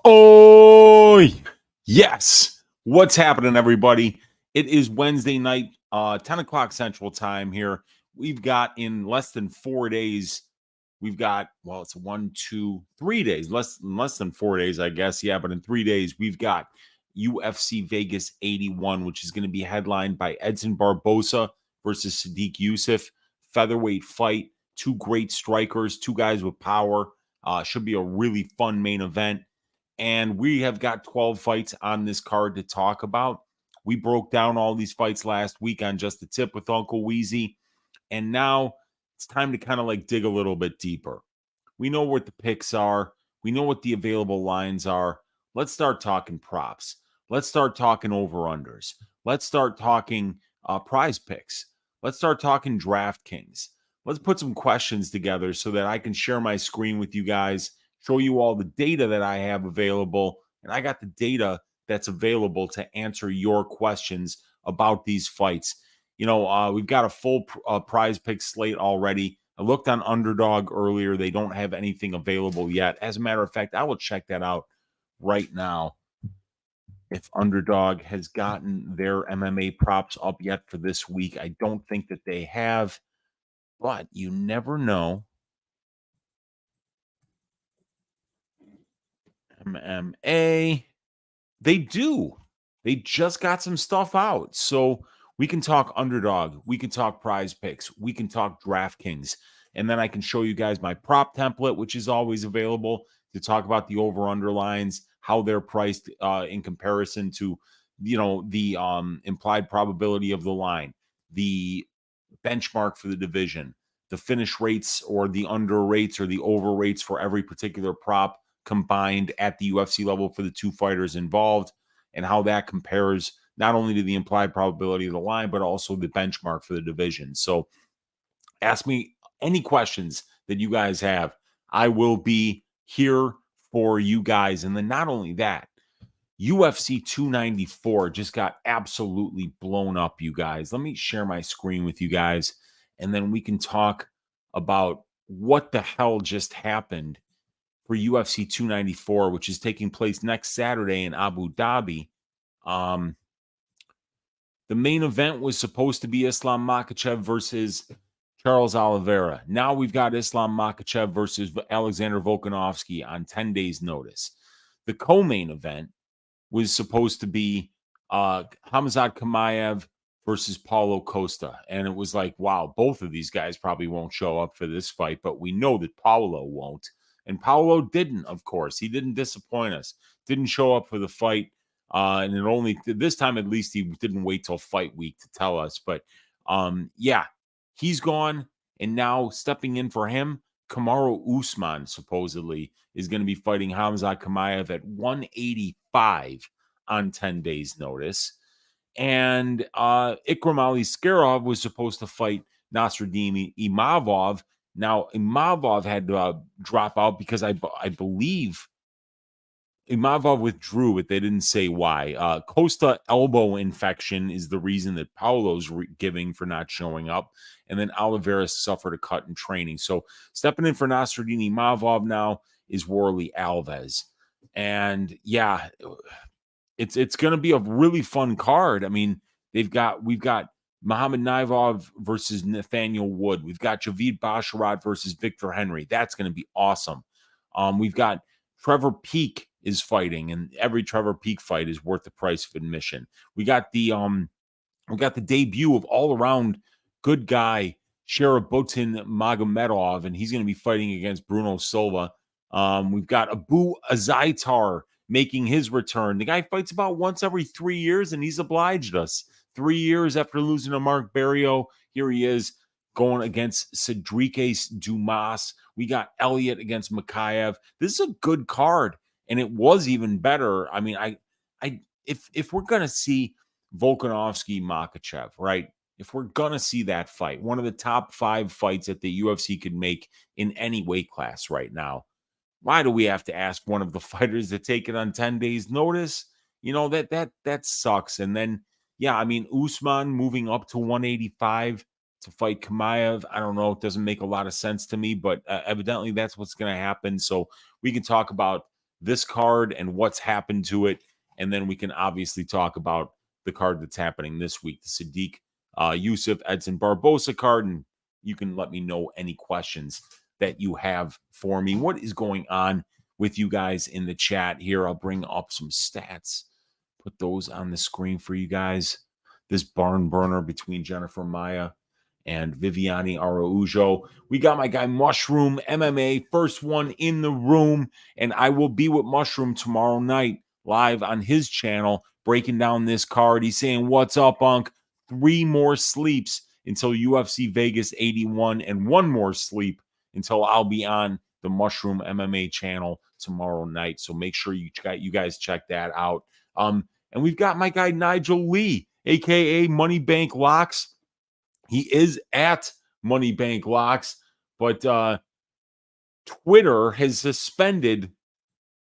Oh, yes. What's happening, everybody? It is Wednesday night, 10 o'clock Central Time here. We've got in less than 4 days, we've got, well, it's 1, 2, 3 days, less than 4 days, I guess. Yeah, but in 3 days, we've got UFC Vegas 81, which is going to be headlined by Edson Barboza versus Sadiq Yusuff. Featherweight fight, two great strikers, two guys with power. Should be a really fun main event. And we have got 12 fights on this card to talk about. We broke down all these fights last week on Just the Tip with Uncle Weezy. And now it's time to kind of like dig a little bit deeper. We know what the picks are. We know what the available lines are. Let's start talking props. Let's start talking over-unders. Let's start talking prize picks. Let's start talking DraftKings. Let's put some questions together so that I can share my screen with you guys, show you all the data that I have available, and I got the data that's available to answer your questions about these fights. You know, we've got a full prize pick slate already. I looked on Underdog earlier. They don't have anything available yet. As a matter of fact, I will check that out right now. If Underdog has gotten their MMA props up yet for this week, I don't think that they have, but you never know. MMA, they do. They just got some stuff out. So we can talk Underdog. We can talk prize picks. We can talk DraftKings. And then I can show you guys my prop template, which is always available to talk about the over-under lines, how they're priced in comparison to, you know, the implied probability of the line, the benchmark for the division, the finish rates or the under rates or the over rates for every particular prop combined at the UFC level for the two fighters involved, and how that compares not only to the implied probability of the line, but also the benchmark for the division. So ask me any questions that you guys have. I will be here for you guys. And then not only that, UFC 294 just got absolutely blown up, you guys. Let me share my screen with you guys, and then we can talk about what the hell just happened for UFC 294, which is taking place next Saturday in Abu Dhabi. The main event was supposed to be Islam Makhachev versus Charles Oliveira. Now we've got Islam Makhachev versus Alexander Volkanovski on 10 days' notice. The co-main event was supposed to be Hamzat Chimaev versus Paulo Costa. And it was like, wow, both of these guys probably won't show up for this fight, but we know that Paulo won't. And Paulo didn't, of course. He didn't disappoint us. Didn't show up for the fight. And it only, this time at least, he didn't wait till fight week to tell us. But yeah, he's gone. And now stepping in for him, Kamaru Usman supposedly is going to be fighting Hamzat Chimaev at 185 on 10 days' notice. And Ikram Aliskerov was supposed to fight Nasruddin Imavov. Now, Imavov had to drop out because I believe Imavov withdrew, but they didn't say why. Costa elbow infection is the reason that Paulo's giving for not showing up. And then Oliveira suffered a cut in training. So stepping in for Nasruddin Imavov now is Warley Alves. And yeah, it's going to be a really fun card. I mean, we've got Muhammad Naivov versus Nathaniel Wood. We've got Javid Basharat versus Victor Henry. That's going to be awesome. We've got Trevor Peek is fighting, and every Trevor Peek fight is worth the price of admission. We got the debut of all around good guy Sharabutin Magomedov, and he's going to be fighting against Bruno Silva. We've got Abu Azaitar making his return. The guy fights about once every 3 years, and he's obliged us. 3 years after losing to Mark Barrio, here he is going against Cedriques Dumas. We got Elliott against Makayev. This is a good card, and it was even better. I mean, if we're gonna see Volkanovski Makhachev, right? If we're gonna see that fight, one of the top 5 fights that the UFC could make in any weight class right now, why do we have to ask one of the fighters to take it on 10 days notice? You know, that sucks. And then, yeah, I mean, Usman moving up to 185 to fight Chimaev, I don't know. It doesn't make a lot of sense to me, but evidently that's what's going to happen. So we can talk about this card and what's happened to it. And then we can obviously talk about the card that's happening this week, the Sadiq Yusuff Edson Barboza card. And you can let me know any questions that you have for me. What is going on with you guys in the chat here? I'll bring up some stats, put those on the screen for you guys. This barn burner between Jennifer Maya and Viviane Araujo. We got my guy Mushroom MMA, first one in the room, and I will be with Mushroom tomorrow night live on his channel breaking down this card. He's saying, "What's up, Unc? 3 more sleeps until UFC Vegas 81 and 1 more sleep until I'll be on the Mushroom MMA channel tomorrow night." So make sure you guys check that out. And we've got my guy Nigel Lee, aka Money Bank Locks. He is at Money Bank Locks, but Twitter has suspended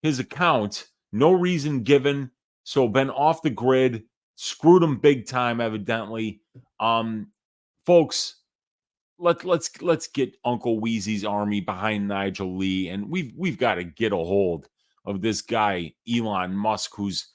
his account. No reason given. So been off the grid, screwed him big time, evidently. Folks, let's get Uncle Weezy's army behind Nigel Lee, and we've got to get a hold of this guy Elon Musk, who's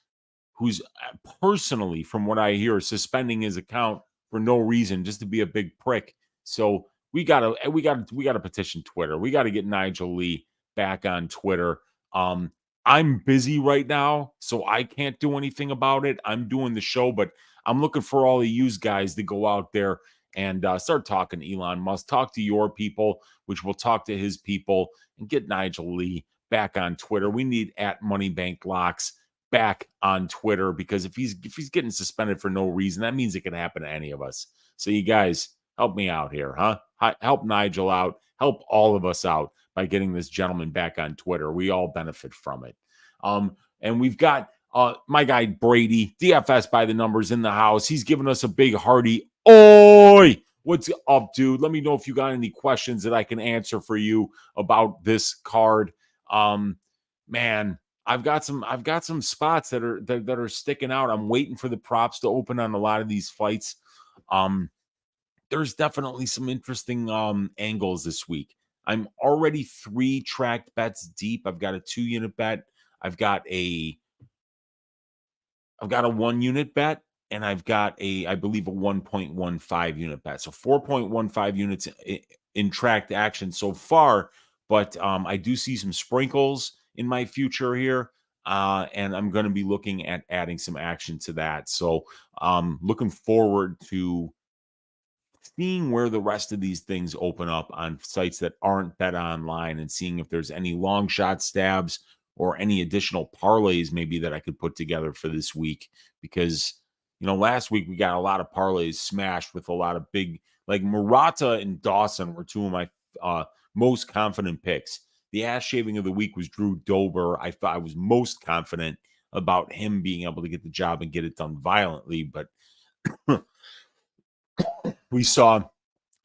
personally, from what I hear, suspending his account for no reason, just to be a big prick. So we gotta petition Twitter. We gotta get Nigel Lee back on Twitter. I'm busy right now, so I can't do anything about it. I'm doing the show, but I'm looking for all of you guys to go out there and start talking to Elon Musk. Talk to your people, which will talk to his people, and get Nigel Lee back on Twitter. We need at Moneybank Locks back on Twitter, because if he's getting suspended for no reason, that means it can happen to any of us. So you guys help me out here, huh? Help Nigel out. Help all of us out by getting this gentleman back on Twitter. We all benefit from it. And we've got my guy Brady, DFS by the numbers, in the house. He's giving us a big hearty oi. What's up, dude? Let me know if you got any questions that I can answer for you about this card. Man, I've got some spots that are sticking out. I'm waiting for the props to open on a lot of these fights. There's definitely some interesting angles this week. I'm already 3 tracked bets deep. I've got a 2-unit bet. I've got a 1-unit bet, and I've got I believe a 1.15 unit bet. So 4.15 units in tracked action so far, but I do see some sprinkles in my future here, and I'm going to be looking at adding some action to that. So looking forward to seeing where the rest of these things open up on sites that aren't bet online, and seeing if there's any long shot stabs or any additional parlays maybe that I could put together for this week. Because, last week we got a lot of parlays smashed with a lot of big, like Murata and Dawson were 2 of my most confident picks. The ass shaving of the week was Drew Dober. I thought I was most confident about him being able to get the job and get it done violently, but we saw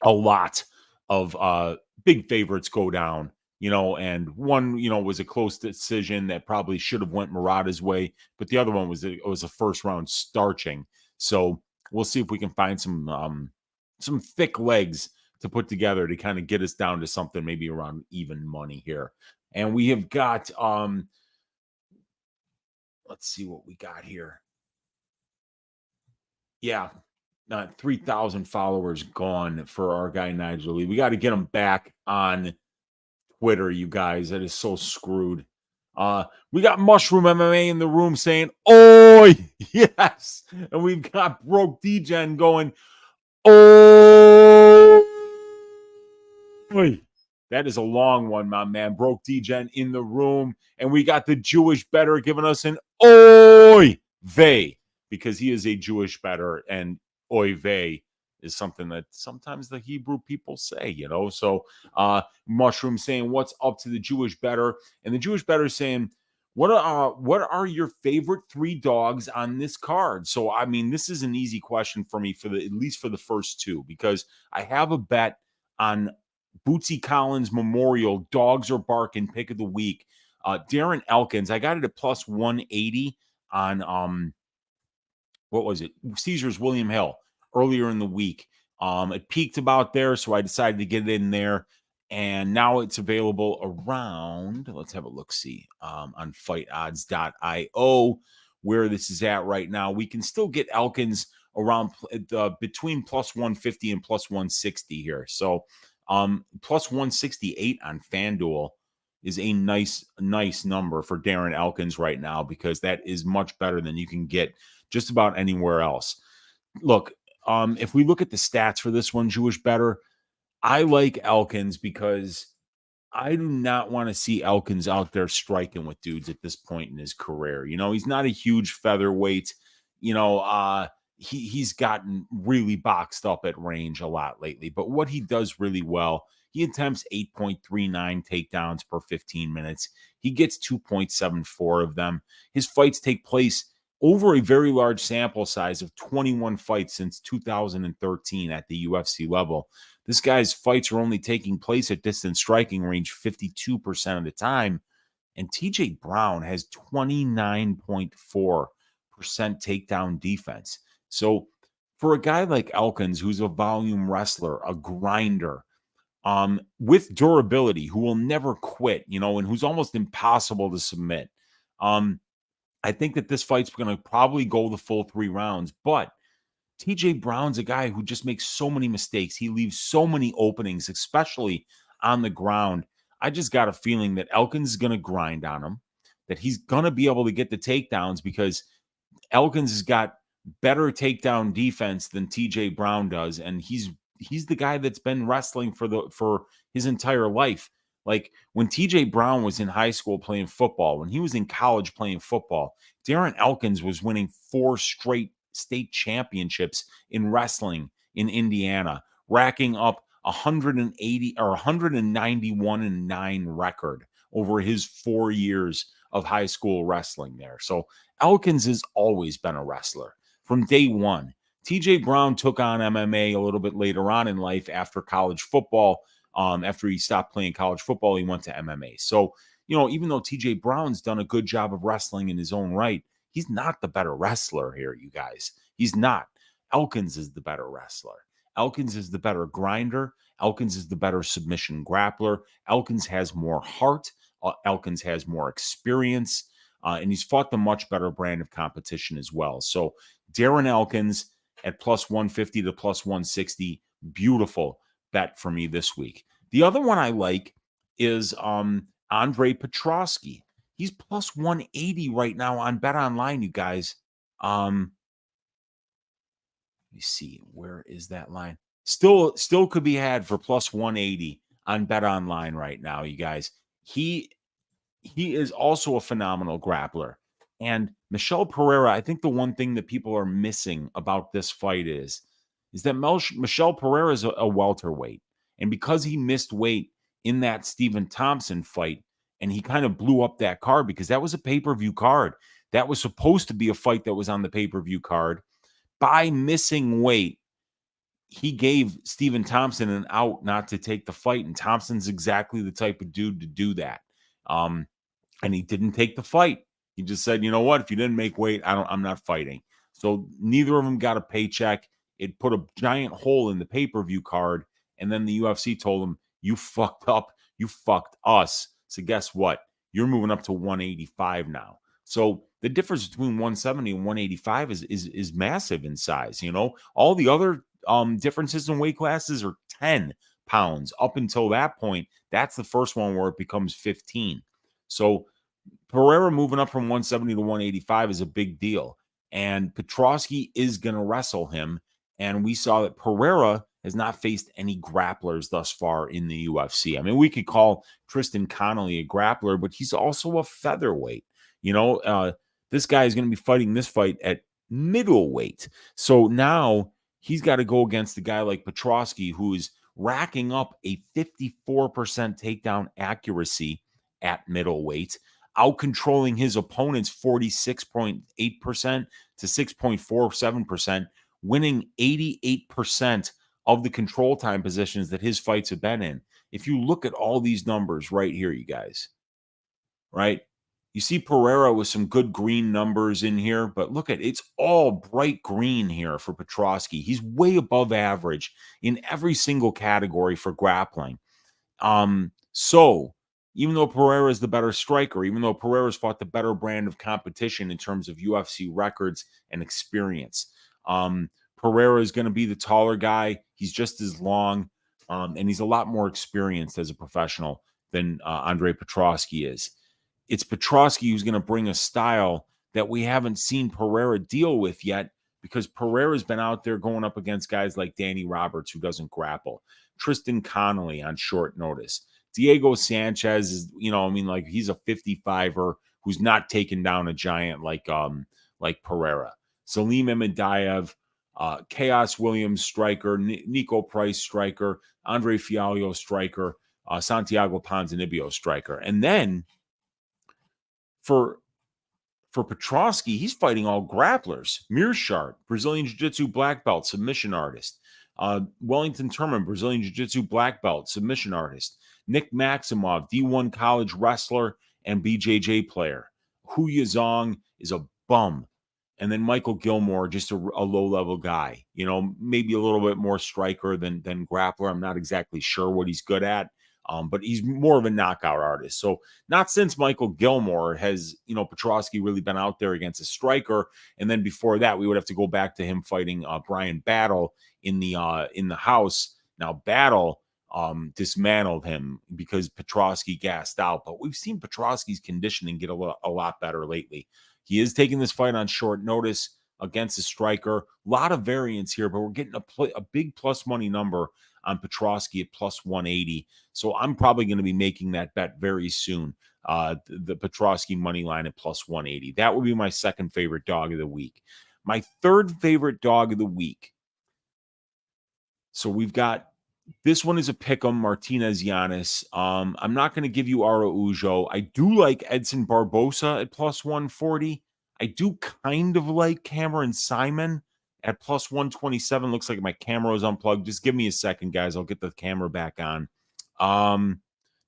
a lot of big favorites go down, and one, was a close decision that probably should have went Murata's way, but the other one was a first round starching. So we'll see if we can find some thick legs to put together to kind of get us down to something maybe around even money here. And we have got let's see what we got here. Yeah, 3,000 followers gone for our guy Nigel Lee. We got to get him back on Twitter, you guys. That is so screwed. We got Mushroom MMA in the room saying, "Oi, yes," and we've got Broke DGen going, "Oi." That is a long one, my man. Broke DGen in the room, and we got the Jewish bettor giving us an "Oi vey," because he is a Jewish bettor, and "Oy vey" is something that sometimes the Hebrew people say, So Mushroom saying, "What's up to the Jewish bettor?" And the Jewish bettor saying, what are your favorite 3 dogs on this card? So, I mean, this is an easy question for me, at least for the first 2, because I have a bet on Bootsy Collins Memorial Dogs Are Barking pick of the week. Darren Elkins, I got it at plus 180 on what was it? Caesars William Hill earlier in the week. It peaked about there, so I decided to get it in there. And now it's available around, let's have a look-see, on fightodds.io, where this is at right now. We can still get Elkins around between plus 150 and plus 160 here. So plus 168 on FanDuel is a nice number for Darren Elkins right now, because that is much better than you can get just about anywhere else. Look, if we look at the stats for this one, Jewish Better, I like Elkins because I do not want to see Elkins out there striking with dudes at this point in his career. You know, he's not a huge featherweight. You know, he's gotten really boxed up at range a lot lately. But what he does really well, he attempts 8.39 takedowns per 15 minutes. He gets 2.74 of them. His fights take place over a very large sample size of 21 fights since 2013 at the UFC level. This guy's fights are only taking place at distance striking range 52% of the time. And TJ Brown has 29.4% takedown defense. So for a guy like Elkins, who's a volume wrestler, a grinder, with durability, who will never quit, you know, and who's almost impossible to submit, I think that this fight's going to probably go the full 3 rounds. But TJ Brown's a guy who just makes so many mistakes. He leaves so many openings, especially on the ground. I just got a feeling that Elkins is going to grind on him, that he's going to be able to get the takedowns, because Elkins has got better takedown defense than TJ Brown does, and he's the guy that's been wrestling for his entire life. Like when TJ Brown was in high school playing football, when he was in college playing football, Darren Elkins was winning 4 straight state championships in wrestling in Indiana, racking up 180 or 191-9 record over his 4 years of high school wrestling there. So Elkins has always been a wrestler from day one. TJ Brown took on MMA a little bit later on in life after college football. After he stopped playing college football, he went to MMA. So, you know, even though TJ Brown's done a good job of wrestling in his own right, he's not the better wrestler here, you guys. He's not. Elkins is the better wrestler. Elkins is the better grinder. Elkins is the better submission grappler. Elkins has more heart. Elkins has more experience. And he's fought the much better brand of competition as well. So Darren Elkins at plus 150 to plus 160, beautiful bet for me this week. The other one I like is Andre Petroski. He's plus 180 right now on Bet Online, you guys. Let me see, where is that line? Still could be had for plus 180 on Bet Online right now, you guys. He is also a phenomenal grappler. And Michel Pereira, I think the one thing that people are missing about this fight is that Michel Pereira is a welterweight. And because he missed weight in that Stephen Thompson fight, and he kind of blew up that card, because that was a pay-per-view card. That was supposed to be a fight that was on the pay-per-view card. By missing weight, he gave Stephen Thompson an out not to take the fight. And Thompson's exactly the type of dude to do that. And he didn't take the fight. He just said, you know what? If you didn't make weight, I'm not fighting. So neither of them got a paycheck. It put a giant hole in the pay-per-view card. And then the UFC told him, you fucked up. You fucked us. So guess what? You're moving up to 185 now. So the difference between 170 and 185 is massive in size. You know, all the other differences in weight classes are 10 pounds. Up until that point, that's the first one where it becomes 15. So Pereira moving up from 170 to 185 is a big deal. And Petroski is going to wrestle him. And we saw that Pereira has not faced any grapplers thus far in the UFC. I mean, we could call Tristan Connolly a grappler, but he's also a featherweight. You know, this guy is going to be fighting this fight at middleweight. So now he's got to go against a guy like Petroski, who is racking up a 54% takedown accuracy at middleweight, out controlling his opponent's 46.8% to 6.47%, winning 88% of the control time positions that his fights have been in. If you look at all these numbers right here, you guys, right? You see Pereira with some good green numbers in here, but look at it's all bright green here for Petroski. He's way above average in every single category for grappling. So even though Pereira is the better striker, even though Pereira's fought the better brand of competition in terms of UFC records and experience, Pereira is going to be the taller guy. He's just as long, and he's a lot more experienced as a professional than Andre Petroski is. It's Petroski who's going to bring a style that we haven't seen Pereira deal with yet, because Pereira's been out there going up against guys like Danny Roberts, who doesn't grapple, Tristan Connolly on short notice, Diego Sanchez is, like he's a 55er who's not taking down a giant like Pereira. Salim Imadaev, Chaos Williams striker, Nico Price striker, Andre Fialho striker, Santiago Ponzinibbio striker. And then for Petroski, he's fighting all grapplers. Mearshart, Brazilian Jiu-Jitsu black belt, submission artist. Wellington Turman, Brazilian Jiu-Jitsu black belt, submission artist. Nick Maximov, D1 college wrestler and BJJ player. Hu Yazong is a bum. And then Michael Gilmore, just a low-level guy. Maybe a little bit more striker than grappler. I'm not exactly sure what he's good at. But he's more of a knockout artist. So not since Michael Gilmore has, Petroski really been out there against a striker. And then before that, we would have to go back to him fighting Brian Battle in the house. Now Battle dismantled him because Petroski gassed out. But we've seen Petroski's conditioning get a lot better lately. He is taking this fight on short notice against a striker. A lot of variance here, but we're getting a big plus money number on Petroski at plus 180. So I'm probably going to be making that bet very soon. The Petroski money line at plus 180. That would be my second favorite dog of the week. My third favorite dog of the week. So we've got, this one is a pick'em, Martinez Giannis. I'm not going to give you Araujo. I do like Edson Barboza at plus 140. I do kind of like Cameron Simon at plus 127. Looks like my camera is unplugged. Just give me a second, guys. I'll get the camera back on.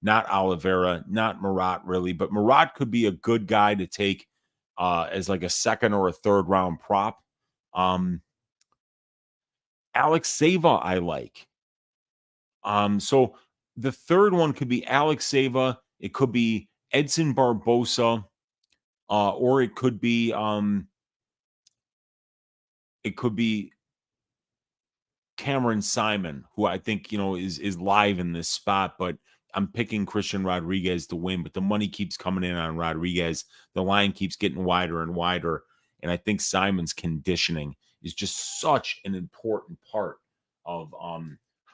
Not Oliveira, not Murat really, but Murat could be a good guy to take as like a second or a third round prop. Alex Sava I like. So the third one could be Alex Sava. It could be Edson Barboza, or it could be Cameron Simon, who I think is live in this spot. But I'm picking Christian Rodriguez to win. But the money keeps coming in on Rodriguez. The line keeps getting wider and wider, and I think Simon's conditioning is just such an important part of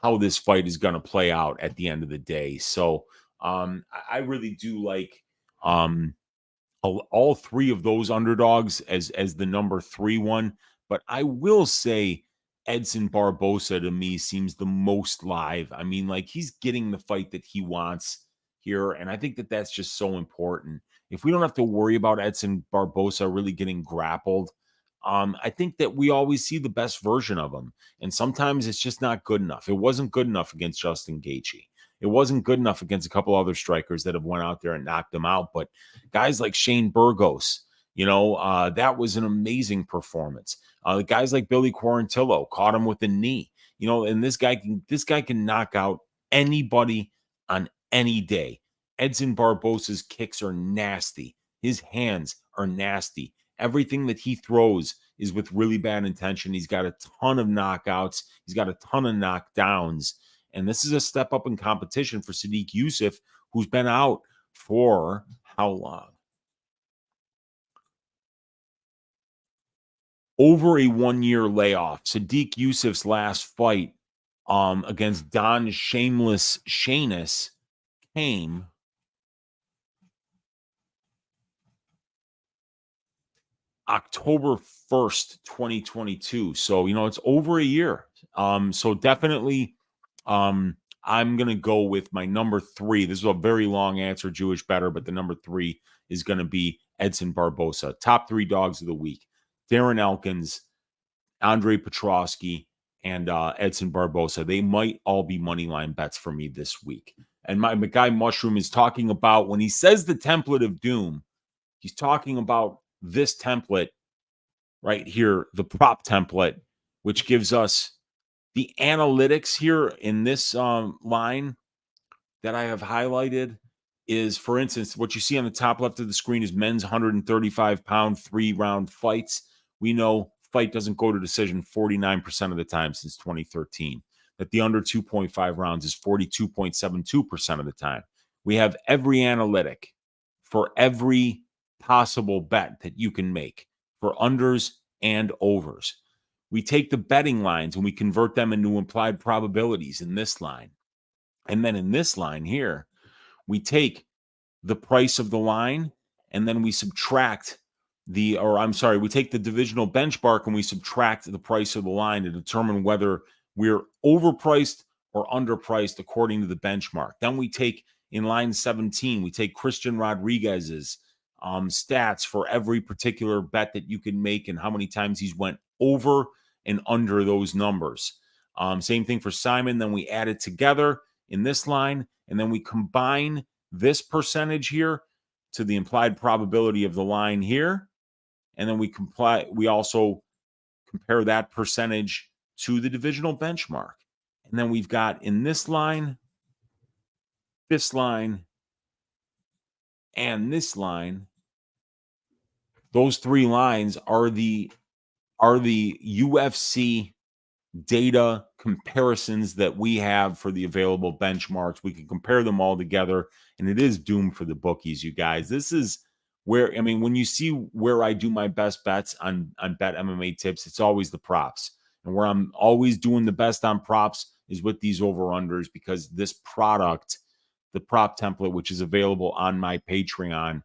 how this fight is going to play out at the end of the day. So I really do like all three of those underdogs as the number 3 one. But I will say Edson Barboza to me seems the most live. I mean, like, he's getting the fight that he wants here. And I think that that's just so important. If we don't have to worry about Edson Barboza really getting grappled, I think that we always see the best version of him. And sometimes it's just not good enough. It wasn't good enough against Justin Gaethje. It wasn't good enough against a couple other strikers that have went out there and knocked him out. But guys like Shane Burgos, that was an amazing performance. Guys like Billy Quarantillo caught him with a knee. And this guy can knock out anybody on any day. Edson Barboza's kicks are nasty. His hands are nasty. Everything that he throws is with really bad intention. He's got a ton of knockouts. He's got a ton of knockdowns. And this is a step up in competition for Sadiq Yusuff, who's been out for how long? Over a 1-year layoff. Sadiq Yusuff's last fight against Don Shameless Shanus came October 1st, 2022. So, it's over a year. So definitely I'm going to go with my number 3. This is a very long answer, Jewish better, but the number 3 is going to be Edson Barboza. Top 3 dogs of the week: Darren Elkins, Andre Petroski, and Edson Barboza. They might all be money line bets for me this week. And my guy Mushroom is talking about, when he says the template of doom, he's talking about this template right here, the prop template, which gives us the analytics here in this line that I have highlighted is, for instance, what you see on the top left of the screen is men's 135-pound 3-round fights. We know fight doesn't go to decision 49% of the time since 2013. That the under 2.5 rounds is 42.72% of the time. We have every analytic for every possible bet that you can make for unders and overs. We take the betting lines and we convert them into implied probabilities in this line. And then in this line here, we take the price of the line and then we subtract we take the divisional benchmark and we subtract the price of the line to determine whether we're overpriced or underpriced according to the benchmark. Then we take in line 17, we take Christian Rodriguez's stats for every particular bet that you can make and how many times he's went over and under those numbers. Same thing for Simon. Then we add it together in this line, and then we combine this percentage here to the implied probability of the line here. And then we also compare that percentage to the divisional benchmark. And then we've got in this line, and this line, those three lines are the UFC data comparisons that we have for the available benchmarks. We can compare them all together, and it is doomed for the bookies, you guys. This is where, I mean, when you see where I do my best bets on Bet MMA Tips, it's always the props. And where I'm always doing the best on props is with these over-unders, because this product, the prop template, which is available on my Patreon,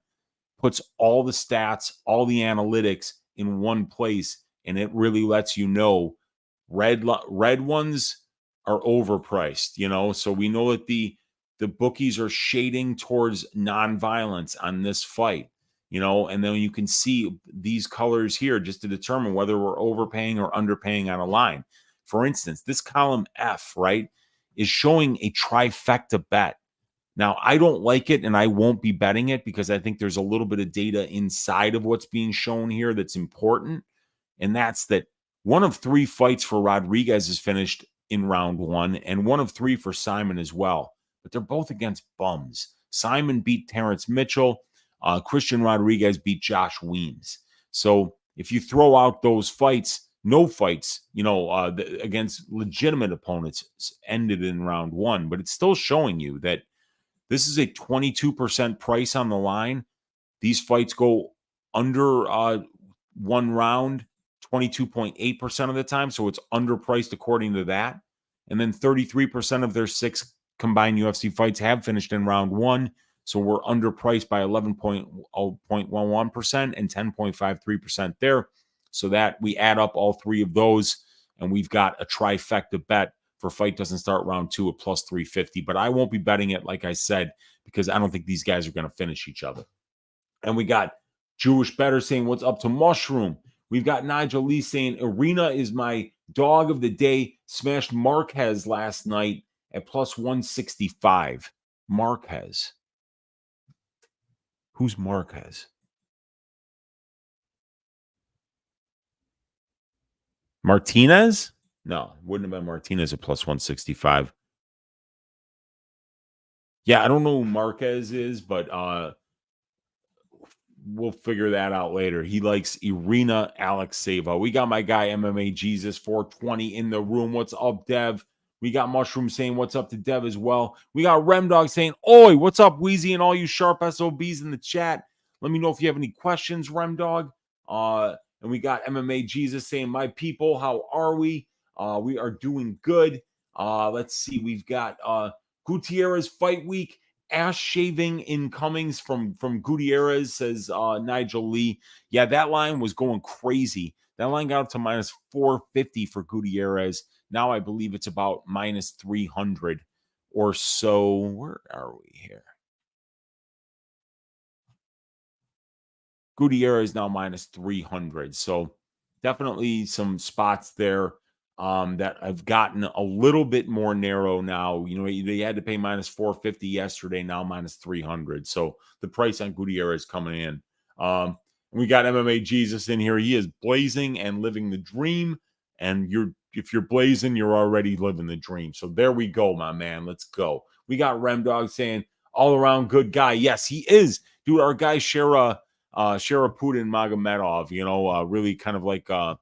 puts all the stats, all the analytics in one place, and it really lets you know red ones are overpriced, you know. So we know that the bookies are shading towards non-violence on this fight, you know, and then you can see these colors here just to determine whether we're overpaying or underpaying on a line. For instance, this column F, right, is showing a trifecta bet. Now, I don't like it, and I won't be betting it because I think there's a little bit of data inside of what's being shown here that's important, and that's that one of three fights for Rodriguez is finished in round one, and one of three for Simon as well. But they're both against bums. Simon beat Terrence Mitchell. Christian Rodriguez beat Josh Weems. So if you throw out those fights, no fights, you know, against legitimate opponents ended in round one. But it's still showing you that this is a 22% price on the line. These fights go under one round 22.8% of the time, so it's underpriced according to that. And then 33% of their 6 combined UFC fights have finished in round one, so we're underpriced by 11.11% and 10.53% there. So that we add up all three of those, and we've got a trifecta bet for fight doesn't start round 2 at plus 350. But I won't be betting it, like I said, because I don't think these guys are going to finish each other. And we got Jewish Better saying, what's up to Mushroom? We've got Nigel Lee saying, Arena is my dog of the day. Smashed Marquez last night at plus 165. Marquez. Who's Marquez? Martinez? No, wouldn't have been Martinez at plus 165. Yeah, I don't know who Marquez is, but we'll figure that out later. He likes Irina Alexeyeva. We got my guy MMA Jesus 420 in the room. What's up, Dev? We got Mushroom saying what's up to Dev as well. We got Remdog saying, oi, what's up, Weezy, and all you sharp SOBs in the chat. Let me know if you have any questions, Remdog. And we got MMA Jesus saying, my people, how are we? We are doing good. Let's see. We've got Gutierrez Fight Week. Ass shaving incomings from Gutierrez, says Nigel Lee. Yeah, that line was going crazy. That line got up to minus 450 for Gutierrez. Now I believe it's about minus 300 or so. Where are we here? Gutierrez now minus 300. So definitely some spots there that I've gotten a little bit more narrow now. You know, they had to pay minus 450 yesterday, now minus 300. So the price on Gutierrez coming in. We got MMA Jesus in here. He is blazing and living the dream. And if you're blazing, you're already living the dream. So there we go, my man. Let's go. We got Remdog saying all around good guy. Yes, he is, dude. Our guy Sharaputin Magomedov, really kind of like I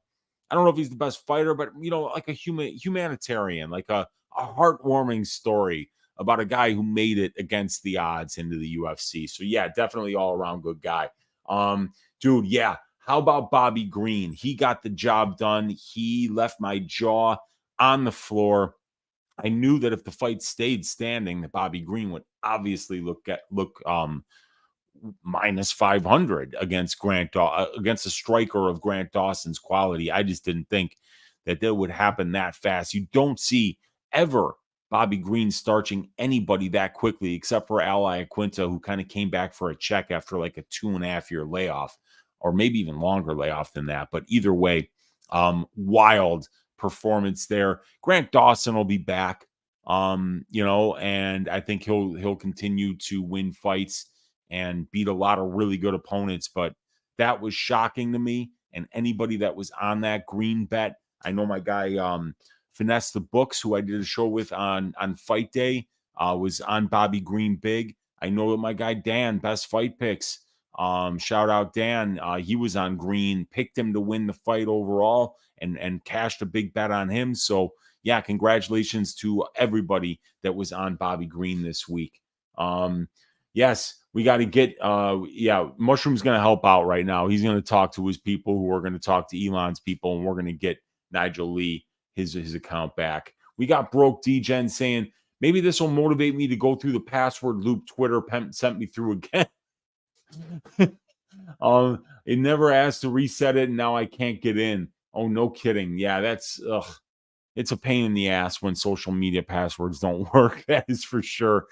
don't know if he's the best fighter, but like a humanitarian, like a heartwarming story about a guy who made it against the odds into the UFC. So yeah, definitely all around good guy. Dude, yeah. How about Bobby Green? He got the job done. He left my jaw on the floor. I knew that if the fight stayed standing, that Bobby Green would obviously look minus 500 against against a striker of Grant Dawson's quality. I just didn't think that would happen that fast. You don't see ever Bobby Green starching anybody that quickly, except for Ally Aquinta, who kind of came back for a check after like a 2.5-year layoff, or maybe even longer layoff than that. But either way, wild performance there. Grant Dawson will be back, and I think he'll continue to win fights and beat a lot of really good opponents. But that was shocking to me. And anybody that was on that green bet, I know my guy Finesse the Books, who I did a show with on Fight Day, was on Bobby Green big. I know that my guy Dan, Best Fight Picks, shout out Dan, he was on green, picked him to win the fight overall, and cashed a big bet on him. So yeah, congratulations to everybody that was on Bobby Green this week. Yes, we got to get Mushroom's going to help out right now. He's going to talk to his people who are going to talk to Elon's people, and we're going to get Nigel Lee his account back. We got Broke DGen saying, maybe this will motivate me to go through the password loop Twitter sent me through again. It never asked to reset it, and now I can't get in. Oh, no kidding. Yeah, that's it's a pain in the ass when social media passwords don't work. That is for sure.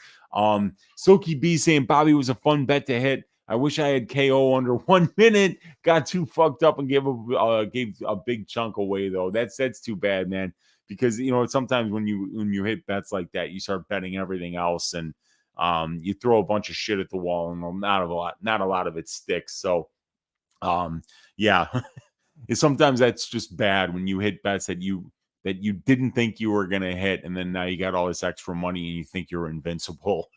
Silky B saying Bobby was a fun bet to hit. I wish I had KO under 1 minute. Got too fucked up and gave a big chunk away though. That's too bad, man. Because sometimes when you hit bets like that, you start betting everything else, and you throw a bunch of shit at the wall, and not a lot of it sticks. So, yeah, sometimes that's just bad when you hit bets that you didn't think you were going to hit, and then now you got all this extra money and you think you're invincible.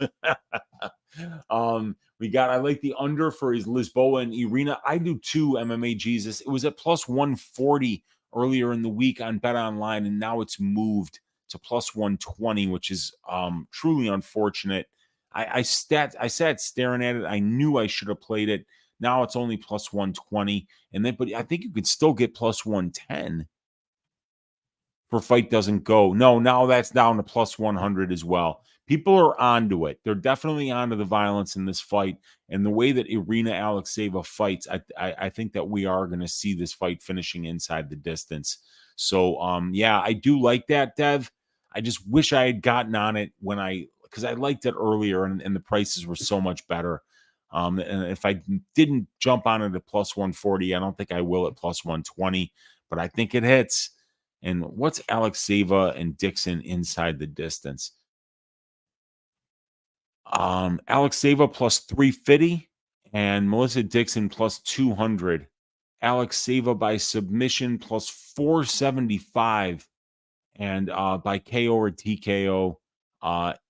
I like the under for his Lisboa and Irina. I do too, MMA Jesus. It was at plus 140 earlier in the week on Bet Online, and now it's moved to plus 120, which is truly unfortunate. I sat staring at it. I knew I should have played it. Now it's only plus 120, but I think you could still get plus 110 for fight doesn't go. No, now that's down to plus 100 as well. People are onto it. They're definitely onto the violence in this fight, and the way that Irina Alexeva fights, I think that we are going to see this fight finishing inside the distance. So, yeah, I do like that, Dev. I just wish I had gotten on it because I liked it earlier, and the prices were so much better. And if I didn't jump on it at plus 140, I don't think I will at plus 120, but I think it hits. And what's Alexeva and Dixon inside the distance? Alexeva plus 350 and Melissa Dixon plus 200. Alexeva by submission plus 475 and by KO or TKO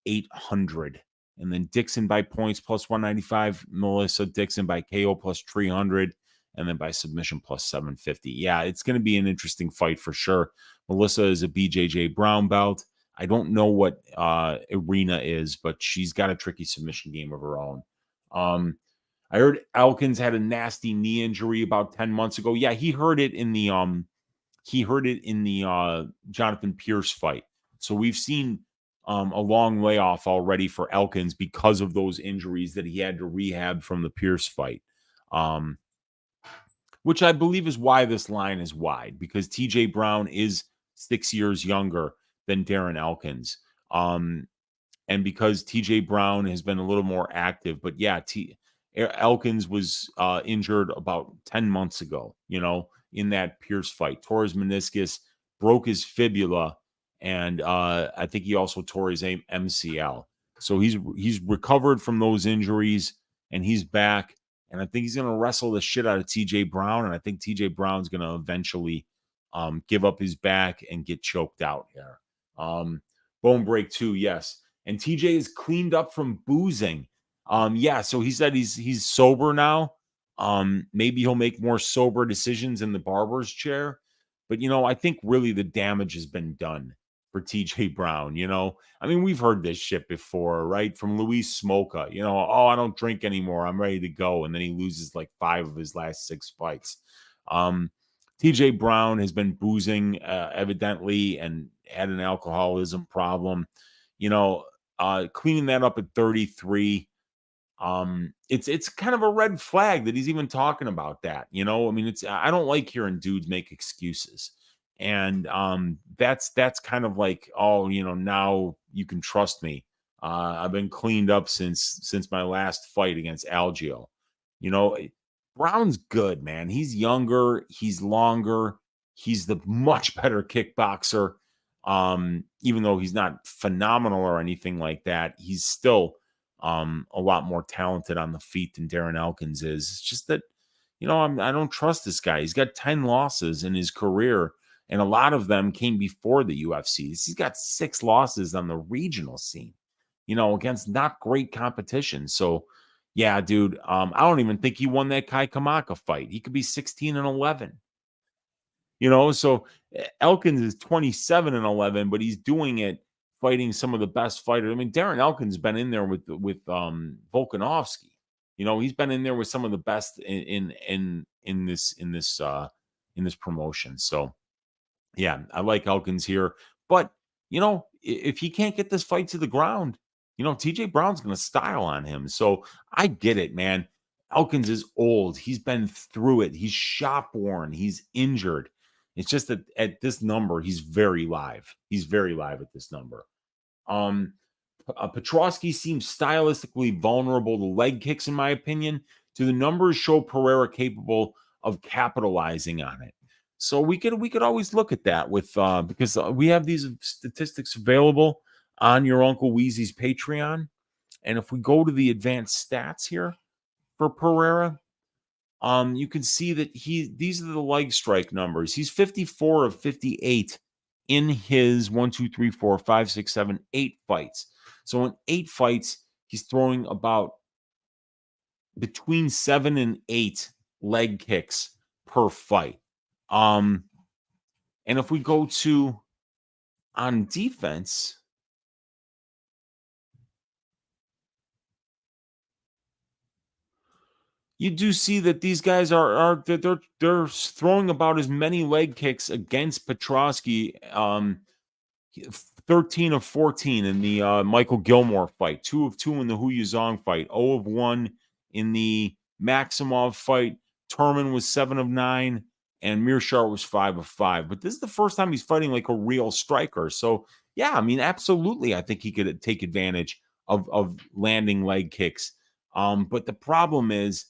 800. And then Dixon by points plus 195, Melissa Dixon by KO plus 300, and then by submission plus 750. Yeah, it's going to be an interesting fight for sure. Melissa is a BJJ brown belt. I don't know what Irina is, but she's got a tricky submission game of her own. I heard Elkins had a nasty knee injury about 10 months ago. Yeah, he heard it in the Jonathan Pierce fight. So we've seen a long layoff already for Elkins because of those injuries that he had to rehab from the Pierce fight. Which I believe is why this line is wide, because TJ Brown is 6 years younger than Darren Elkins. And because TJ Brown has been a little more active. But yeah, Elkins was injured about 10 months ago, in that Pierce fight. Tore his meniscus, broke his fibula, and I think he also tore his MCL. So he's recovered from those injuries, and he's back. And I think he's going to wrestle the shit out of TJ Brown. And I think TJ Brown's going to eventually give up his back and get choked out here. Bone break 2, yes. And TJ is cleaned up from boozing. Yeah, so he said he's sober now. Maybe he'll make more sober decisions in the barber's chair. But I think really the damage has been done for TJ Brown. I mean, we've heard this shit before, right? From Luis Smoka, oh, I don't drink anymore. I'm ready to go. And then he loses like 5 of his last 6 fights. TJ Brown has been boozing, evidently, and had an alcoholism problem. Cleaning that up at 33. It's kind of a red flag that he's even talking about that. I mean, I don't like hearing dudes make excuses. And that's kind of like, oh, now you can trust me. I've been cleaned up since my last fight against Algio. Brown's good, man. He's younger, he's longer, he's the much better kickboxer. Even though he's not phenomenal or anything like that, he's still a lot more talented on the feet than Darren Elkins is. It's just that, I don't trust this guy. He's got 10 losses in his career, and a lot of them came before the UFC. He's got 6 losses on the regional scene, against not great competition. So, yeah, dude, I don't even think he won that Kai Kamaka fight. He could be 16-11. So Elkins is 27-11, but he's doing it fighting some of the best fighters. I mean, Darren Elkins been in there with Volkanovski. He's been in there with some of the best in this promotion. So yeah, I like Elkins here. But if he can't get this fight to the ground, TJ Brown's gonna style on him. So I get it, man. Elkins is old. He's been through it. He's shop worn. He's injured. It's just that at this number, he's very live. He's very live at this number. Petrosky seems stylistically vulnerable to leg kicks, in my opinion. Do the numbers show Pereira capable of capitalizing on it? So we could always look at that with because we have these statistics available on your Uncle Weezy's Patreon. And if we go to the advanced stats here for Pereira, you can see that these are the leg strike numbers. He's 54 of 58 in his 1, 2, 3, 4, 5, 6, 7, 8 fights. So in 8 fights, he's throwing about between 7 and 8 leg kicks per fight. And if we go to on defense, you do see that these guys they're throwing about as many leg kicks against Petrosky. 13 of 14 in the Michael Gilmore fight, 2 of 2 in the Hu Yuzong fight, 0 of 1 in the Maximov fight. Turman was 7 of 9, and Mearshart was 5 of 5. But this is the first time he's fighting like a real striker. So yeah, I mean, absolutely, I think he could take advantage of landing leg kicks. But the problem is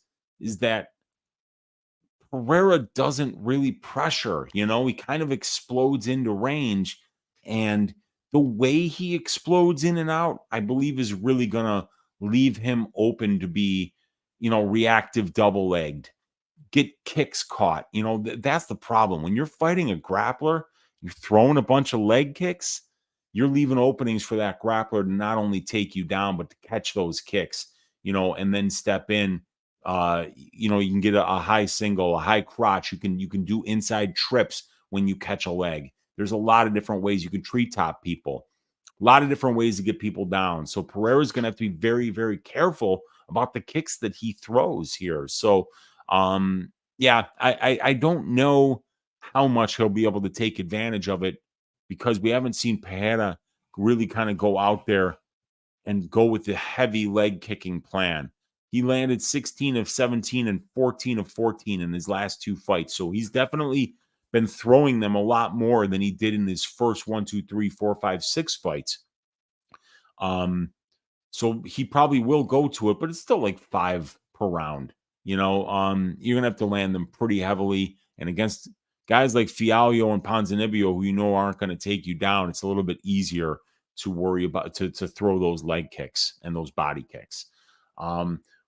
that Pereira doesn't really pressure. He kind of explodes into range, and the way he explodes in and out, I believe, is really gonna leave him open to be, reactive double-legged, get kicks caught. That's the problem. When you're fighting a grappler, you're throwing a bunch of leg kicks, you're leaving openings for that grappler to not only take you down, but to catch those kicks, and then step in. You can get a high single, a high crotch. You can do inside trips when you catch a leg. There's a lot of different ways you can treetop people. A lot of different ways to get people down. So Pereira's going to have to be very, very careful about the kicks that he throws here. So, yeah, I don't know how much he'll be able to take advantage of it because we haven't seen Pereira really kind of go out there and go with the heavy leg kicking plan. He landed 16 of 17 and 14 of 14 in his last 2 fights. So he's definitely been throwing them a lot more than he did in his first 1, 2, 3, 4, 5, 6 fights. So he probably will go to it, but it's still like 5 per round. You're gonna have to land them pretty heavily. And against guys like Fialho and Ponzinibbio, who aren't going to take you down, it's a little bit easier to worry about to throw those leg kicks and those body kicks.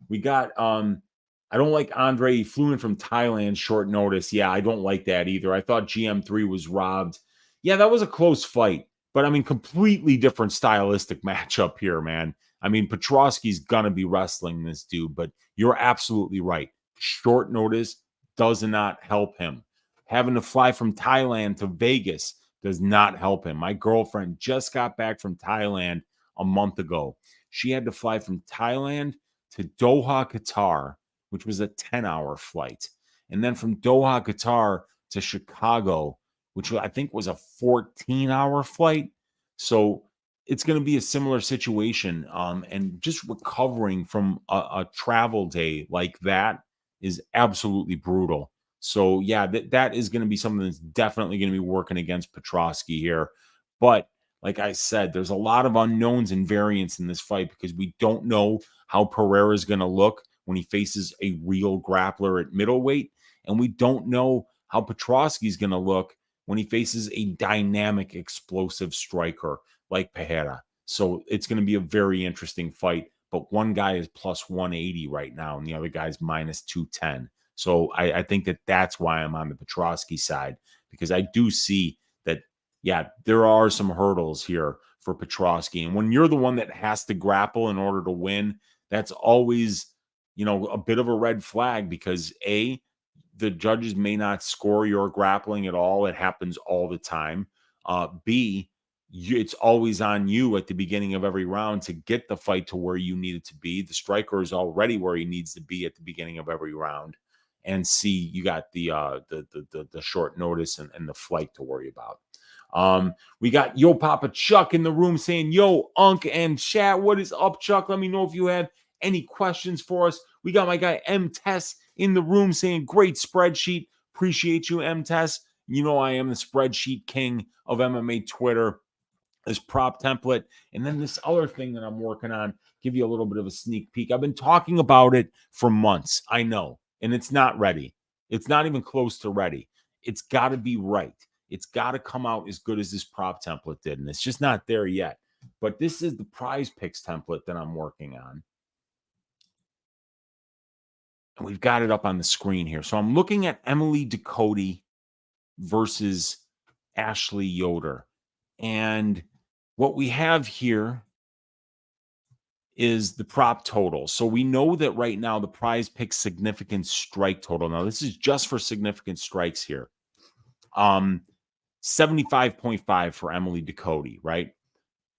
We got I don't like Andre. He flew in from Thailand short notice. Yeah, I don't like that either. I thought GM3 was robbed. Yeah, that was a close fight, But I mean, completely different stylistic matchup here, man. I mean, Petrosky's gonna be wrestling this dude, but you're absolutely right. Short notice does not help him. Having to fly from Thailand to Vegas does not help him. My girlfriend just got back from Thailand a month ago. She had to fly from Thailand to Doha, Qatar, which was a 10-hour flight. And then from Doha, Qatar to Chicago, which I think was a 14-hour flight. So it's going to be a similar situation. And just recovering from a travel day like that is absolutely brutal. So yeah, that is going to be something that's definitely going to be working against Petrosky here. But like I said, there's a lot of unknowns and variants in this fight because we don't know how Pereira is going to look when he faces a real grappler at middleweight. And we don't know how Petrosky is going to look when he faces a dynamic, explosive striker like Pereira. So it's going to be a very interesting fight. But one guy is plus 180 right now, and the other guy's minus 210. So I think that's why I'm on the Petrosky side, because I do see that, yeah, there are some hurdles here for Petrosky. And when you're the one that has to grapple in order to win, that's always, a bit of a red flag because the judges may not score your grappling at all. It happens all the time. B, it's always on you at the beginning of every round to get the fight to where you need it to be. The striker is already where he needs to be at the beginning of every round. And C, you got the short notice and the flight to worry about. We got Yo Papa Chuck in the room saying, yo, Unc and chat, what is up, Chuck? Let me know if you have any questions for us. We got my guy M Tess in the room saying, great spreadsheet. Appreciate you, M Tess. You know I am the spreadsheet king of MMA Twitter. This prop template, and then this other thing that I'm working on, give you a little bit of a sneak peek. I've been talking about it for months, I know, and it's not ready. It's not even close to ready. It's got to be right. It's got to come out as good as this prop template did, and it's just not there yet. But this is the prize picks template that I'm working on. And we've got it up on the screen here. So I'm looking at Emily Ducote versus Ashley Yoder. And what we have here is the prop total. So we know that right now the prize picks significant strike total. Now, this is just for significant strikes here. 75.5 for Emily Ducote, right?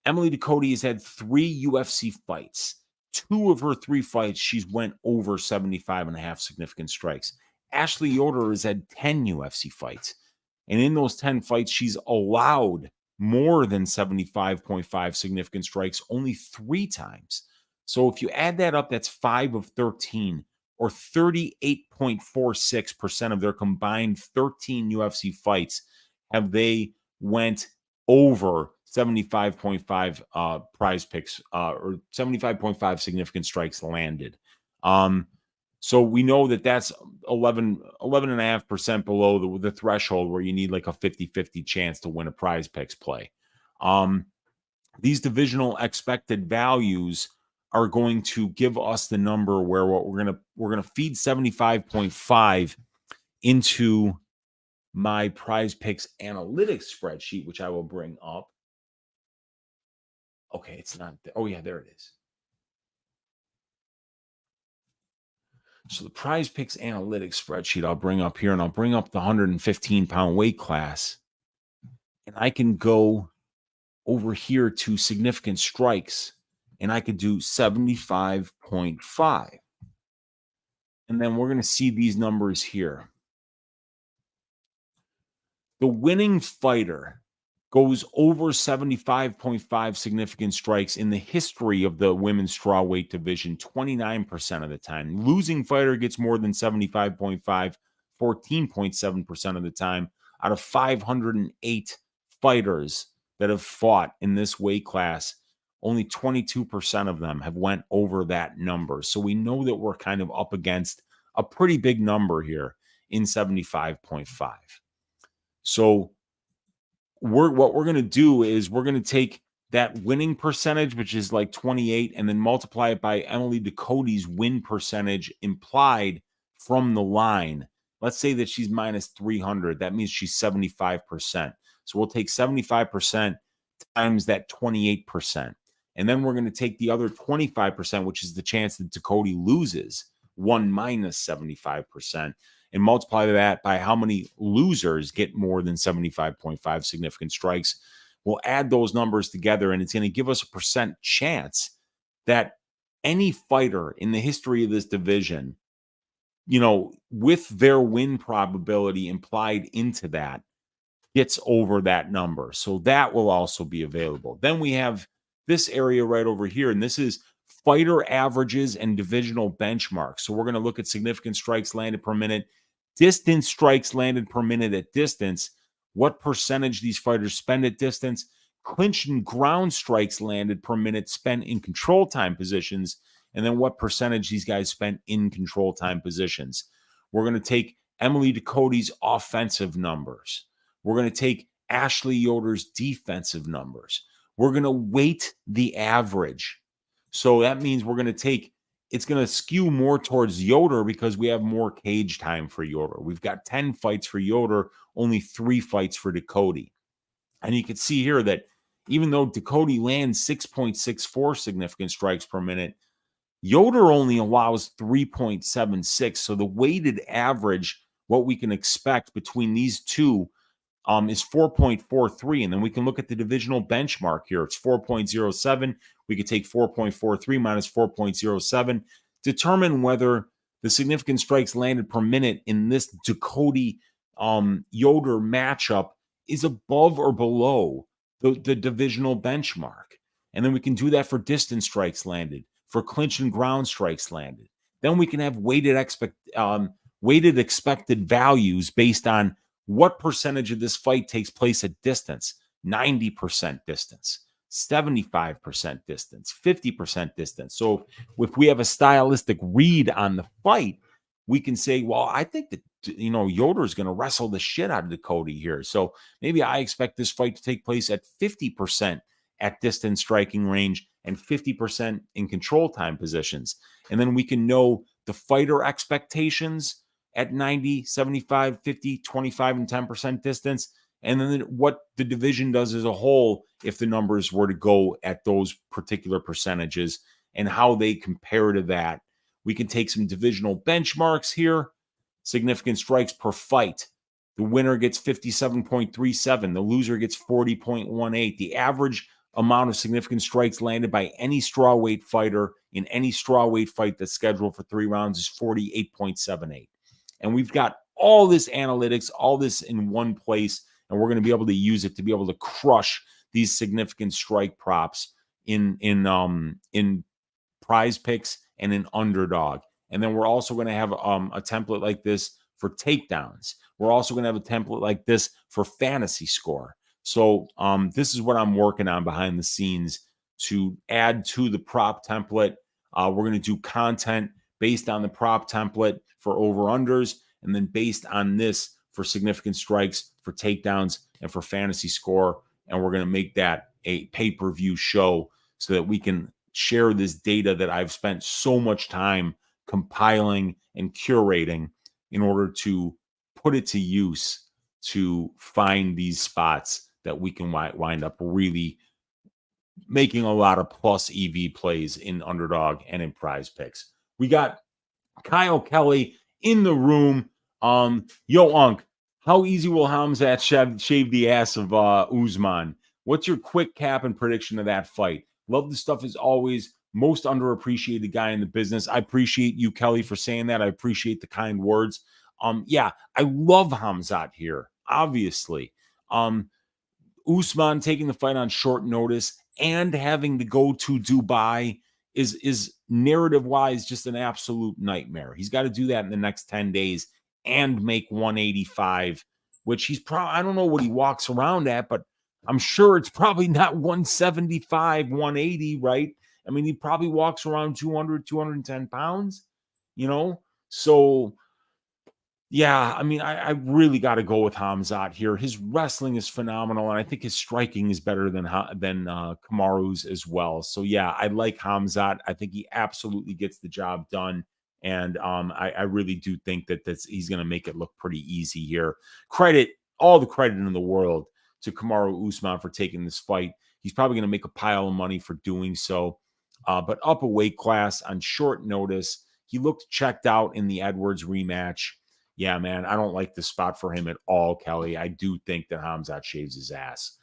Emily Ducote has had 3 UFC fights. 2 of her 3 fights, she's went over 75.5 significant strikes. Ashley Yoder has had 10 UFC fights. And in those 10 fights, she's allowed more than 75.5 significant strikes only 3 times. So if you add that up, that's 5 of 13, or 38.46% of their combined 13 UFC fights have they went over 75.5 prize picks or 75.5 significant strikes landed. So we know that that's 11.5% below the threshold where you need like a 50-50 chance to win a prize picks play. These divisional expected values are going to give us the number where we're gonna feed 75.5 into my prize picks analytics spreadsheet, which I will bring up. Okay, it's not. Oh yeah, there it is. So the prize picks analytics spreadsheet I'll bring up here, and I'll bring up the 115-pound weight class. And I can go over here to significant strikes, and I could do 75.5. And then we're going to see these numbers here. The winning fighter goes over 75.5 significant strikes in the history of the women's strawweight division 29% of the time. Losing fighter gets more than 75.5 14.7% of the time out of 508 fighters that have fought in this weight class. Only 22% of them have went over that number. So we know that we're kind of up against a pretty big number here in 75.5. So what we're going to do is we're going to take that winning percentage, which is like 28, and then multiply it by Emily Ducote's win percentage implied from the line. Let's say that she's minus 300. That means she's 75%. So we'll take 75% times that 28%. And then we're going to take the other 25%, which is the chance that Ducote loses, 1 minus 75%, and multiply that by how many losers get more than 75.5 significant strikes. We'll add those numbers together, and it's going to give us a percent chance that any fighter in the history of this division, with their win probability implied into that, gets over that number. So that will also be available. Then we have this area right over here, and this is fighter averages and divisional benchmarks. So we're going to look at significant strikes landed per minute, distance strikes landed per minute at distance, what percentage these fighters spend at distance, clinch and ground strikes landed per minute spent in control time positions, and then what percentage these guys spent in control time positions. We're going to take Emily Ducote's offensive numbers. We're going to take Ashley Yoder's defensive numbers. We're going to weight the average. So that means it's going to skew more towards Yoder because we have more cage time for Yoder. We've got 10 fights for Yoder, only 3 fights for Ducote. And you can see here that even though Ducote lands 6.64 significant strikes per minute, Yoder only allows 3.76. So the weighted average, what we can expect between these two, is 4.43. And then we can look at the divisional benchmark here. It's 4.07. We could take 4.43 minus 4.07, determine whether the significant strikes landed per minute in this Ducote Yoder matchup is above or below the divisional benchmark. And then we can do that for distance strikes landed, for clinch and ground strikes landed. Then we can have weighted expected values based on what percentage of this fight takes place at distance. 90% distance, 75% distance, 50% distance. So if we have a stylistic read on the fight, we can say, well, I think that Yoder is going to wrestle the shit out of Ducote here. So maybe I expect this fight to take place at 50% at distance striking range and 50% in control time positions. And then we can know the fighter expectations at 90, 75, 50, 25, and 10% distance. And then what the division does as a whole, if the numbers were to go at those particular percentages and how they compare to that. We can take some divisional benchmarks here. Significant strikes per fight. The winner gets 57.37. The loser gets 40.18. The average amount of significant strikes landed by any strawweight fighter in any strawweight fight that's scheduled for 3 rounds is 48.78. And we've got all this analytics, all this in one place, and we're going to be able to use it to be able to crush these significant strike props in Prize Picks and in Underdog. And then we're also going to have a template like this for takedowns. We're also going to have a template like this for fantasy score. So this is what I'm working on behind the scenes to add to the prop template. We're going to do content based on the prop template for over-unders, and then based on this for significant strikes, for takedowns, and for fantasy score. And we're going to make that a pay-per-view show so that we can share this data that I've spent so much time compiling and curating in order to put it to use to find these spots that we can wind up really making a lot of plus EV plays in Underdog and in Prize Picks. We got Kyle Kelly in the room. Yo, Unc, how easy will Khamzat shave the ass of Usman? What's your quick cap and prediction of that fight? Love the stuff as always. Most underappreciated guy in the business. I appreciate you, Kelly, for saying that. I appreciate the kind words. Yeah, I love Khamzat here, obviously. Usman taking the fight on short notice and having to go to Dubai is narrative-wise just an absolute nightmare. He's got to do that in the next 10 days and make 185, which he's probably, I don't know what he walks around at, but I'm sure it's probably not 175, 180, right? I mean, he probably walks around 200, 210 pounds, So, yeah, I mean, I really got to go with Khamzat here. His wrestling is phenomenal, and I think his striking is better than Kamaru's as well. So, yeah, I like Khamzat. I think he absolutely gets the job done, and I really do think that he's going to make it look pretty easy here. All the credit in the world to Kamaru Usman for taking this fight. He's probably going to make a pile of money for doing so. But up a weight class on short notice, he looked checked out in the Edwards rematch. Yeah, man, I don't like the spot for him at all, Kelly. I do think that Khamzat shaves his ass.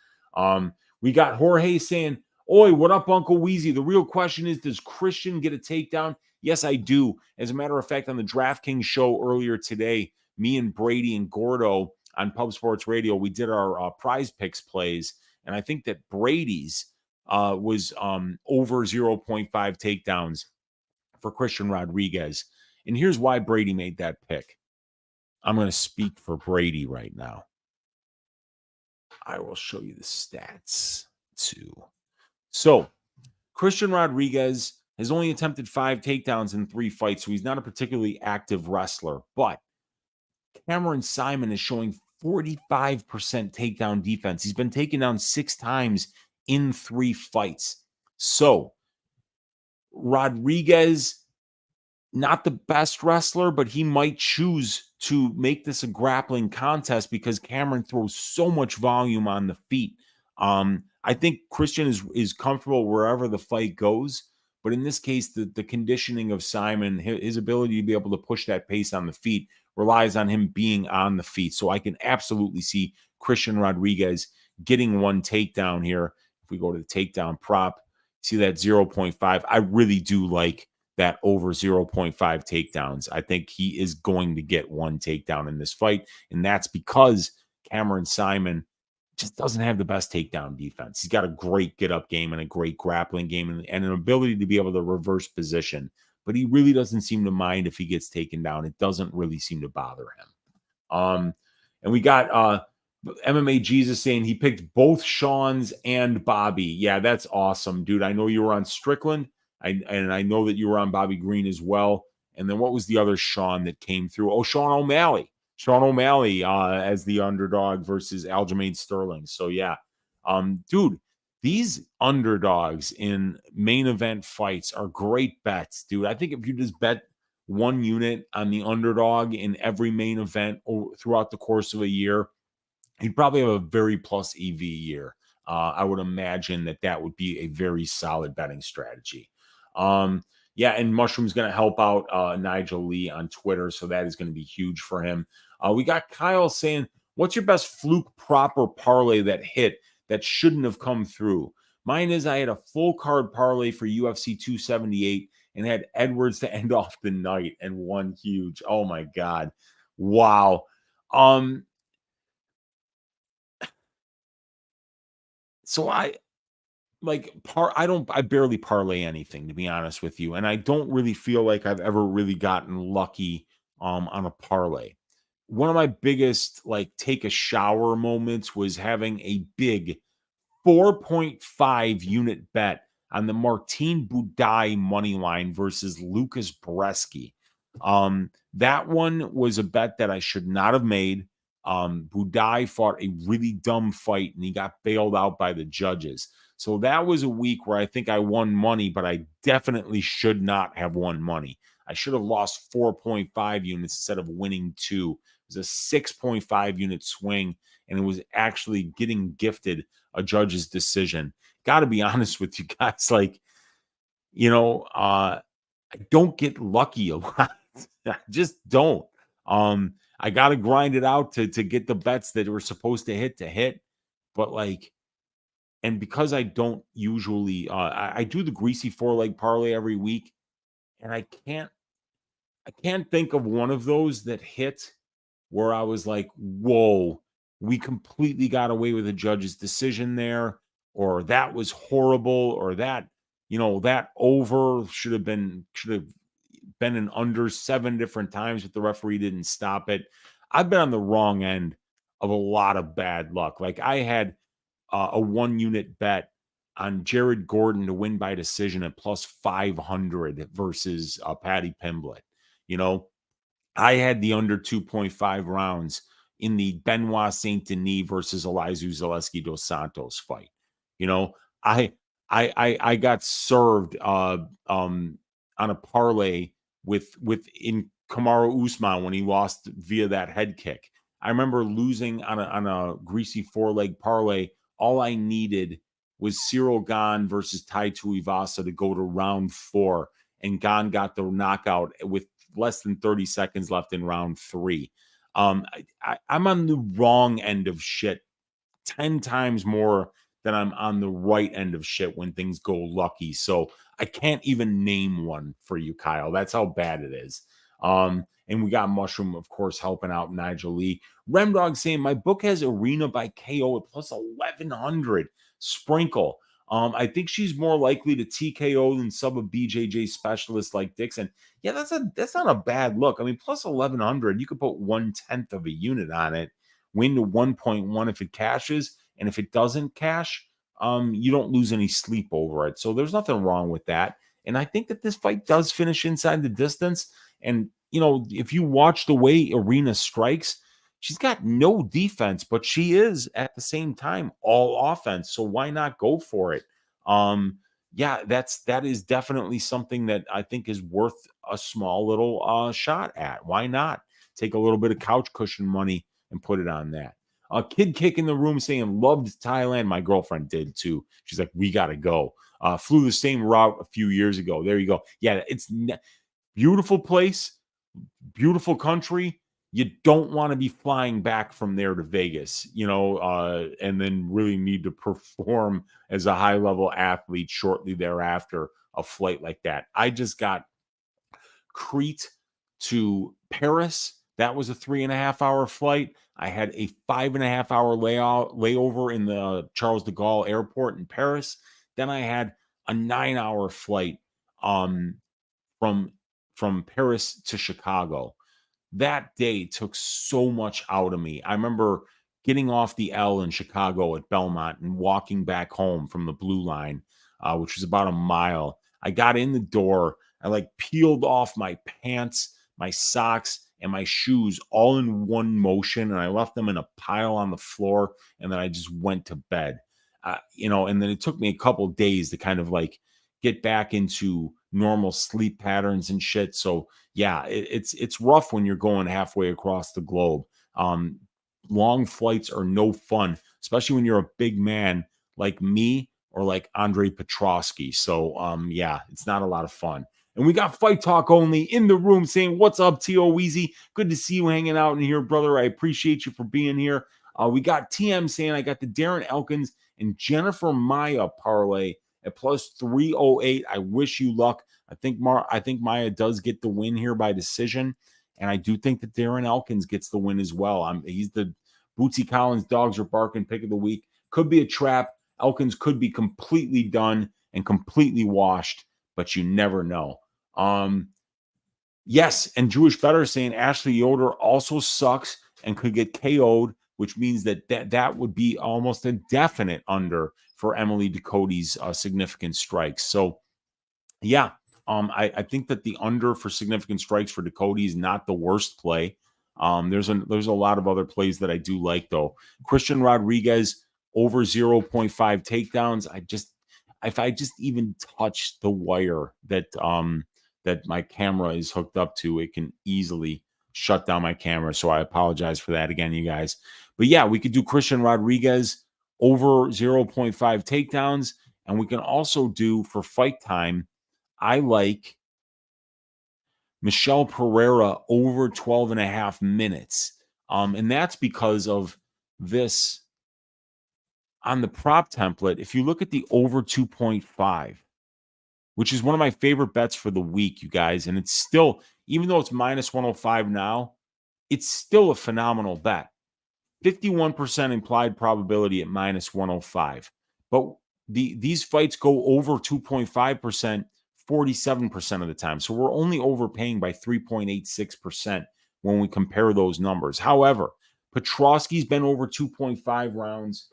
We got Jorge saying, "Oi, what up, Uncle Weezy? The real question is, does Christian get a takedown?" Yes, I do. As a matter of fact, on the DraftKings show earlier today, me and Brady and Gordo on Pub Sports Radio, we did our prize picks plays, and I think that Brady's was over 0.5 takedowns for Christian Rodriguez. And here's why Brady made that pick. I'm going to speak for Brady right now. I will show you the stats too. So Christian Rodriguez has only attempted 5 takedowns in 3 fights, so he's not a particularly active wrestler. But Cameron Simon is showing 45% takedown defense. He's been taken down 6 times in 3 fights. So Rodriguez, not the best wrestler, but he might choose to make this a grappling contest because Cameron throws so much volume on the feet. I think Christian is comfortable wherever the fight goes, but in this case, the conditioning of Simon, his ability to be able to push that pace on the feet relies on him being on the feet. So I can absolutely see Christian Rodriguez getting 1 takedown here. If we go to the takedown prop, see that 0.5. I really do like that over 0.5 takedowns. I think he is going to get 1 takedown in this fight, and that's because Cameron Simon just doesn't have the best takedown defense. He's got a great get-up game and a great grappling game and an ability to be able to reverse position, but he really doesn't seem to mind if he gets taken down. It doesn't really seem to bother him. And we got MMA Jesus saying he picked both Sean's and Bobby. Yeah, that's awesome, dude. I know you were on Strickland. And I know that you were on Bobby Green as well. And then what was the other Sean that came through? Oh, Sean O'Malley. Sean O'Malley as the underdog versus Aljamain Sterling. So yeah, dude, these underdogs in main event fights are great bets, dude. I think if you just bet 1 unit on the underdog in every main event throughout the course of a year, you'd probably have a very plus EV year. I would imagine that would be a very solid betting strategy. Yeah, and Mushroom's going to help out Nigel Lee on Twitter, so that is going to be huge for him. We got Kyle saying, "What's your best fluke prop or parlay that hit that shouldn't have come through?" Mine is I had a full card parlay for UFC 278 and had Edwards to end off the night and won huge. Oh my God. Wow. So I barely parlay anything, to be honest with you, and I don't really feel like I've ever really gotten lucky on a parlay. One of my biggest take a shower moments was having a big 4.5 unit bet on the Martin Budai money line versus Lucas Bresky. That one was a bet that I should not have made. Budai fought a really dumb fight and he got bailed out by the judges. So that was a week where I think I won money, but I definitely should not have won money. I should have lost 4.5 units instead of winning 2. It was a 6.5 unit swing, and it was actually getting gifted a judge's decision. Got to be honest with you guys, I don't get lucky a lot. I just don't. I got to grind it out to get the bets that were supposed to hit. But and because I don't usually, I do the greasy 4-leg parlay every week, and I can't think of one of those that hit where I was like, whoa, we completely got away with a judge's decision there, or that was horrible, or that over should have been an under 7 different times, but the referee didn't stop it. I've been on the wrong end of a lot of bad luck. Like I had a 1 unit bet on Jared Gordon to win by decision at plus 500 versus Patty Pimblett. I had the under 2.5 rounds in the Benoit Saint Denis versus Elizeu Zaleski dos Santos fight. I got served on a parlay in Kamaru Usman when he lost via that head kick. I remember losing on a greasy 4-leg parlay. All I needed was Cyril Gane versus Tai Tuivasa to go to round 4, and Gane got the knockout with less than 30 seconds left in round 3. I'm on the wrong end of shit 10 times more than I'm on the right end of shit when things go lucky. So I can't even name one for you, Kyle. That's how bad it is. And we got Mushroom, of course, helping out Nigel Lee. Remdog saying, my book has Arena by KO at plus 1,100. Sprinkle. I think she's more likely to TKO than sub a BJJ specialist like Dixon. Yeah, that's not a bad look. I mean, plus 1,100, you could put 1/10 of a unit on it, win to 1.1 if it cashes, and if it doesn't cash, you don't lose any sleep over it. So there's nothing wrong with that. And I think that this fight does finish inside the distance. And, you know, if you watch the way Arena strikes, she's got no defense, but she is at the same time all offense. So why not go for it? Yeah, that is definitely something that I think is worth a small little shot at. Why not take a little bit of couch cushion money and put it on that? A kid kick in the room saying loved Thailand. My girlfriend did too. She's like, we got to go. Flew the same route a few years ago. There you go. Yeah, it's beautiful place, beautiful country. You don't want to be flying back from there to Vegas, you know, and then really need to perform as a high level athlete shortly thereafter, a flight like that. I just got Crete to Paris. That was a 3.5-hour flight. I had a 5.5-hour layover in the Charles de Gaulle airport in Paris. Then I had a 9-hour flight from Paris to Chicago. That day took so much out of me. I remember getting off the L in Chicago at Belmont and walking back home from the Blue Line, which was about a mile. I got in the door. I like peeled off my pants, my socks, and my shoes all in one motion, and I left them in a pile on the floor, and then I just went to bed. You know, and then it took me a couple days to kind of like get back into normal sleep patterns and shit. So yeah, it's rough when you're going halfway across the globe. Long flights are no fun, especially when you're a big man like me or like Andre Petrosky. So yeah, it's not a lot of fun. And we got Fight Talk Only in the room saying, what's up, T.O. Weezy? Good to see you hanging out in here, brother. I appreciate you for being here. We got TM saying, I got the Darren Elkins and Jennifer Maya parlay at plus 308. I wish you luck. I think Maya does get the win here by decision. And I do think that Darren Elkins gets the win as well. He's the Bootsy Collins Dogs Are Barking pick of the week. Could be a trap. Elkins could be completely done and completely washed, but you never know. Yes, and Jewish Better saying Ashley Yoder also sucks and could get KO'd, which means that would be almost a definite under for Emily Ducote's significant strikes. So, yeah, I think that the under for significant strikes for Ducote is not the worst play. There's a lot of other plays that I do like though. Christian Rodriguez over 0.5 takedowns. If I just even touch the wire that my camera is hooked up to, it can easily shut down my camera. So I apologize for that again, you guys. But yeah, we could do Christian Rodriguez over 0.5 takedowns. And we can also do for fight time, I like Michelle Pereira over 12.5 minutes. And that's because of this on the prop template. If you look at the over 2.5, which is one of my favorite bets for the week, you guys. And it's still, even though it's minus 105 now, it's still a phenomenal bet. 51% implied probability at minus 105. But these fights go over 2.5%, 47% of the time. So we're only overpaying by 3.86% when we compare those numbers. However, Petrosky's been over 2.5 rounds,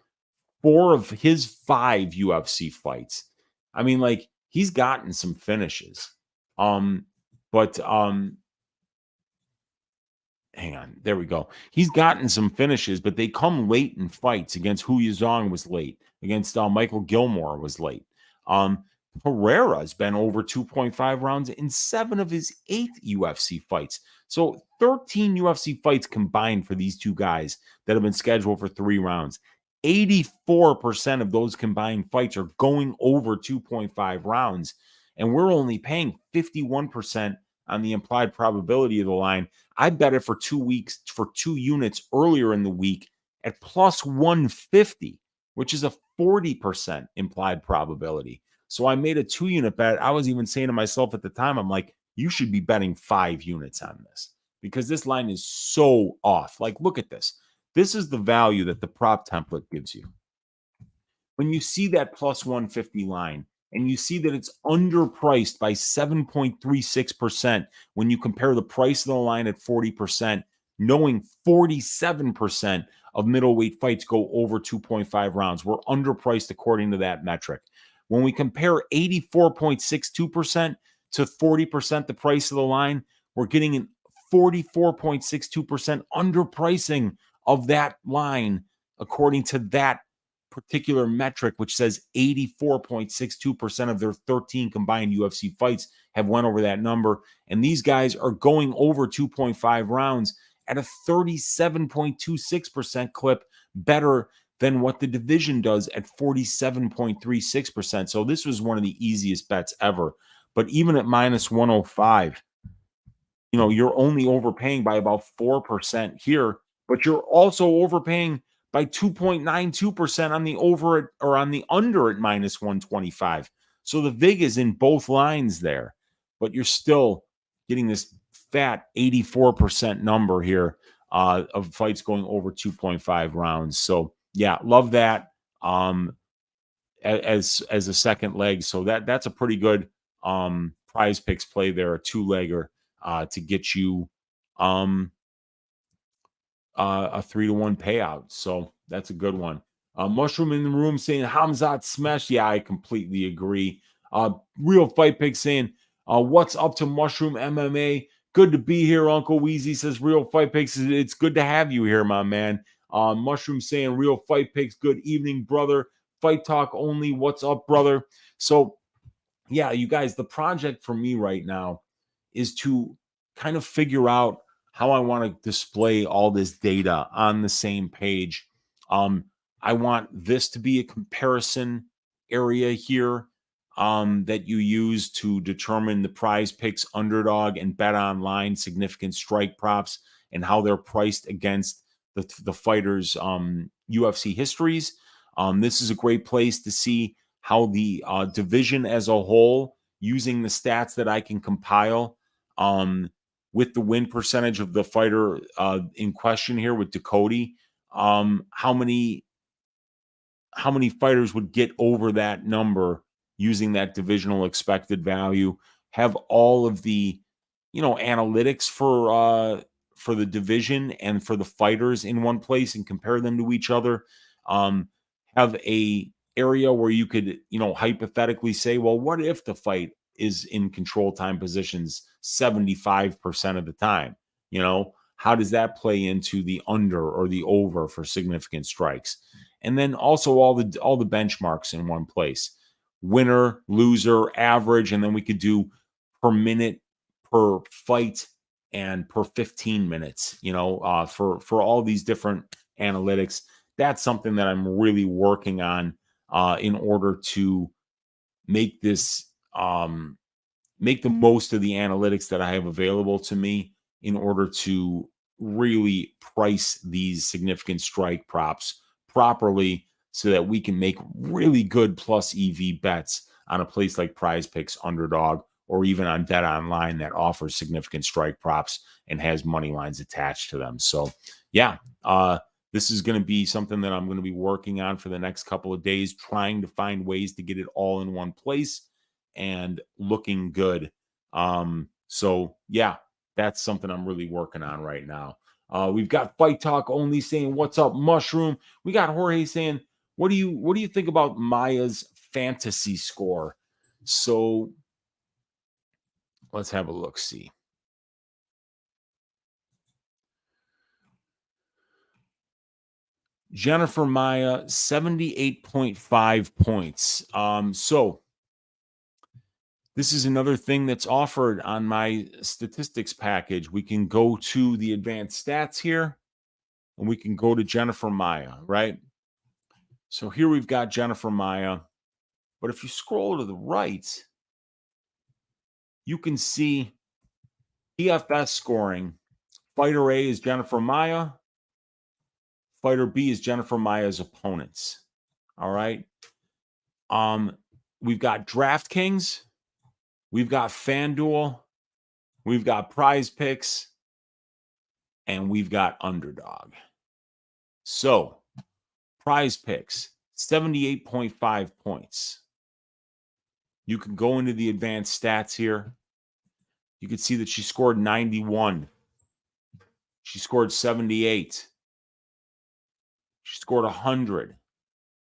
4 of his 5 UFC fights. I mean, like, he's gotten some finishes. But hang on, there we go. He's gotten some finishes, but they come late in fights. Against Hu Yazong was late. Against Michael Gilmore was late. Pereira's been over 2.5 rounds in 7 of his 8 UFC fights. So 13 UFC fights combined for these two guys that have been scheduled for 3 rounds. 84% of those combined fights are going over 2.5 rounds, and we're only paying 51% on the implied probability of the line. I bet it for 2 weeks, for 2 units earlier in the week at plus 150, which is a 40% implied probability. So I made a 2-unit bet. I was even saying to myself at the time, I'm like, you should be betting 5 units on this because this line is so off. Like, look at this. This is the value that the prop template gives you. When you see that plus 150 line and you see that it's underpriced by 7.36% when you compare the price of the line at 40%, knowing 47% of middleweight fights go over 2.5 rounds. We're underpriced according to that metric. When we compare 84.62% to 40%, the price of the line, we're getting an 44.62% underpricing of that line according to that particular metric, which says 84.62% of their 13 combined UFC fights have went over that number. And these guys are going over 2.5 rounds at a 37.26% clip, better than what the division does at 47.36%. So this was one of the easiest bets ever. But even at minus 105, you're only overpaying by about 4% here, but you're also overpaying by 2.92% on the over or on the under at minus 125. So the vig is in both lines there, but you're still getting this fat 84% number here of fights going over 2.5 rounds. So yeah, love that as a second leg. So that's a pretty good prize picks play there, a 2-legger to get you a 3-to-1 payout. So that's a good one. Mushroom in the room saying Hamzat smash. Yeah, I completely agree. Real Fight Pig saying, what's up to Mushroom MMA? Good to be here, Uncle Weezy says. Real Fight Pigs, it's good to have you here, my man. Mushroom saying, Real Fight Pigs, good evening, brother. Fight talk only. What's up, brother? So, yeah, you guys, the project for me right now is to kind of figure out how I want to display all this data on the same page. I want this to be a comparison area here that you use to determine the prize picks, underdog, and bet online significant strike props and how they're priced against the fighters' UFC histories. This is a great place to see how the division as a whole, using the stats that I can compile with the win percentage of the fighter in question here with Ducote, how many fighters would get over that number using that divisional expected value, have all of the analytics for the division and for the fighters in one place and compare them to each other. Have a area where you could hypothetically say, well, what if the fight is in control time positions 75% of the time? How does that play into the under or the over for significant strikes? And then also all the benchmarks in one place: winner, loser, average, and then we could do per minute, per fight, and per 15 minutes. For all these different analytics. That's something that I'm really working on in order to make this make the most of the analytics that I have available to me in order to really price these significant strike props properly so that we can make really good plus EV bets on a place like Prize Picks, Underdog, or even on Bet Online that offers significant strike props and has money lines attached to them. So yeah, this is going to be something that I'm going to be working on for the next couple of days, trying to find ways to get it all in one place and looking good. So yeah, that's something I'm really working on right now. We've got Fight Talk only saying, what's up, Mushroom? We got Jorge saying, what do you think about Maya's fantasy score? So let's have a look, see. Jennifer Maya, 78.5 points. So this is another thing that's offered on my statistics package. We can go to the advanced stats here, and we can go to Jennifer Maya, right? So here we've got Jennifer Maia. But if you scroll to the right, you can see PFS scoring. Fighter A is Jennifer Maia. Fighter B is Jennifer Maia's opponents. All right. We've got DraftKings, we've got FanDuel, we've got Prize Picks, and we've got Underdog. So, Prize Picks, 78.5 points. You can go into the advanced stats here. You can see that she scored 91. She scored 78. She scored 100.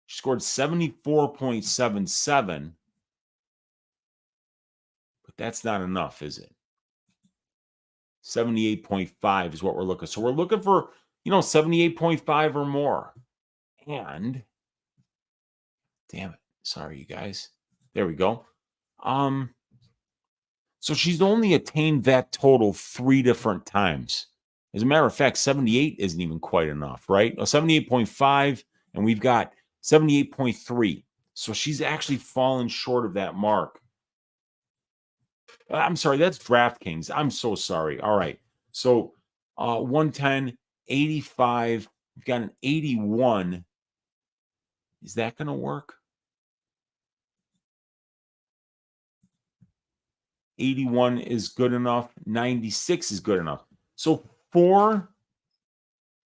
She scored 74.77. But that's not enough, is it? 78.5 is what we're looking. So we're looking for, 78.5 or more. And damn it. Sorry, you guys. There we go. So she's only attained that total 3 different times. As a matter of fact, 78 isn't even quite enough, right? 78.5, and we've got 78.3. So she's actually fallen short of that mark. I'm sorry, that's DraftKings. I'm so sorry. All right. So 110, 85. We've got an 81. Is that going to work? 81 is good enough. 96 is good enough. So 4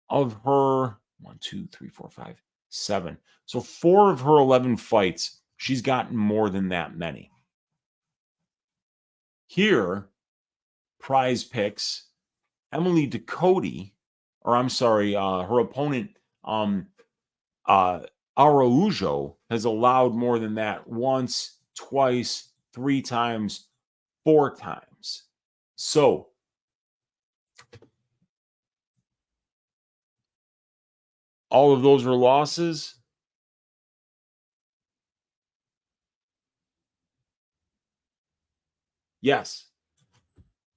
of her 1, 2, 3, 4, 5, 7. So 4 of her 11 fights, she's gotten more than that many. Here, Prize Picks, Emily Ducote, or I'm sorry, her opponent, Araujo, has allowed more than that once, twice, 3 times, 4 times. So, all of those are losses. Yes.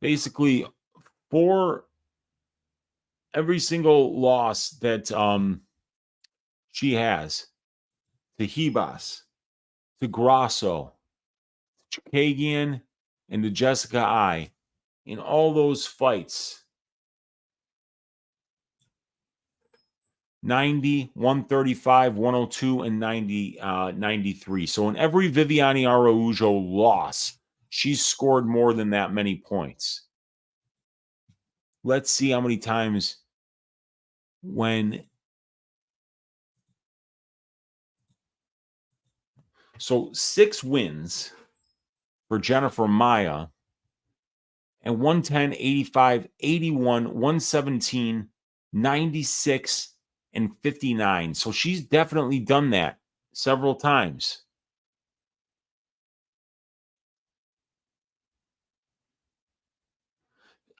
Basically, for every single loss that she has, to Hebas, to Grasso, to Chikagian, and to Jessica I, in all those fights, 90, 135, 102, and 93. So in every Viviane Araujo loss, she's scored more than that many points. Let's see how many times So 6 wins for Jennifer Maia, and 110, 85, 81, 117, 96, and 59. So she's definitely done that several times.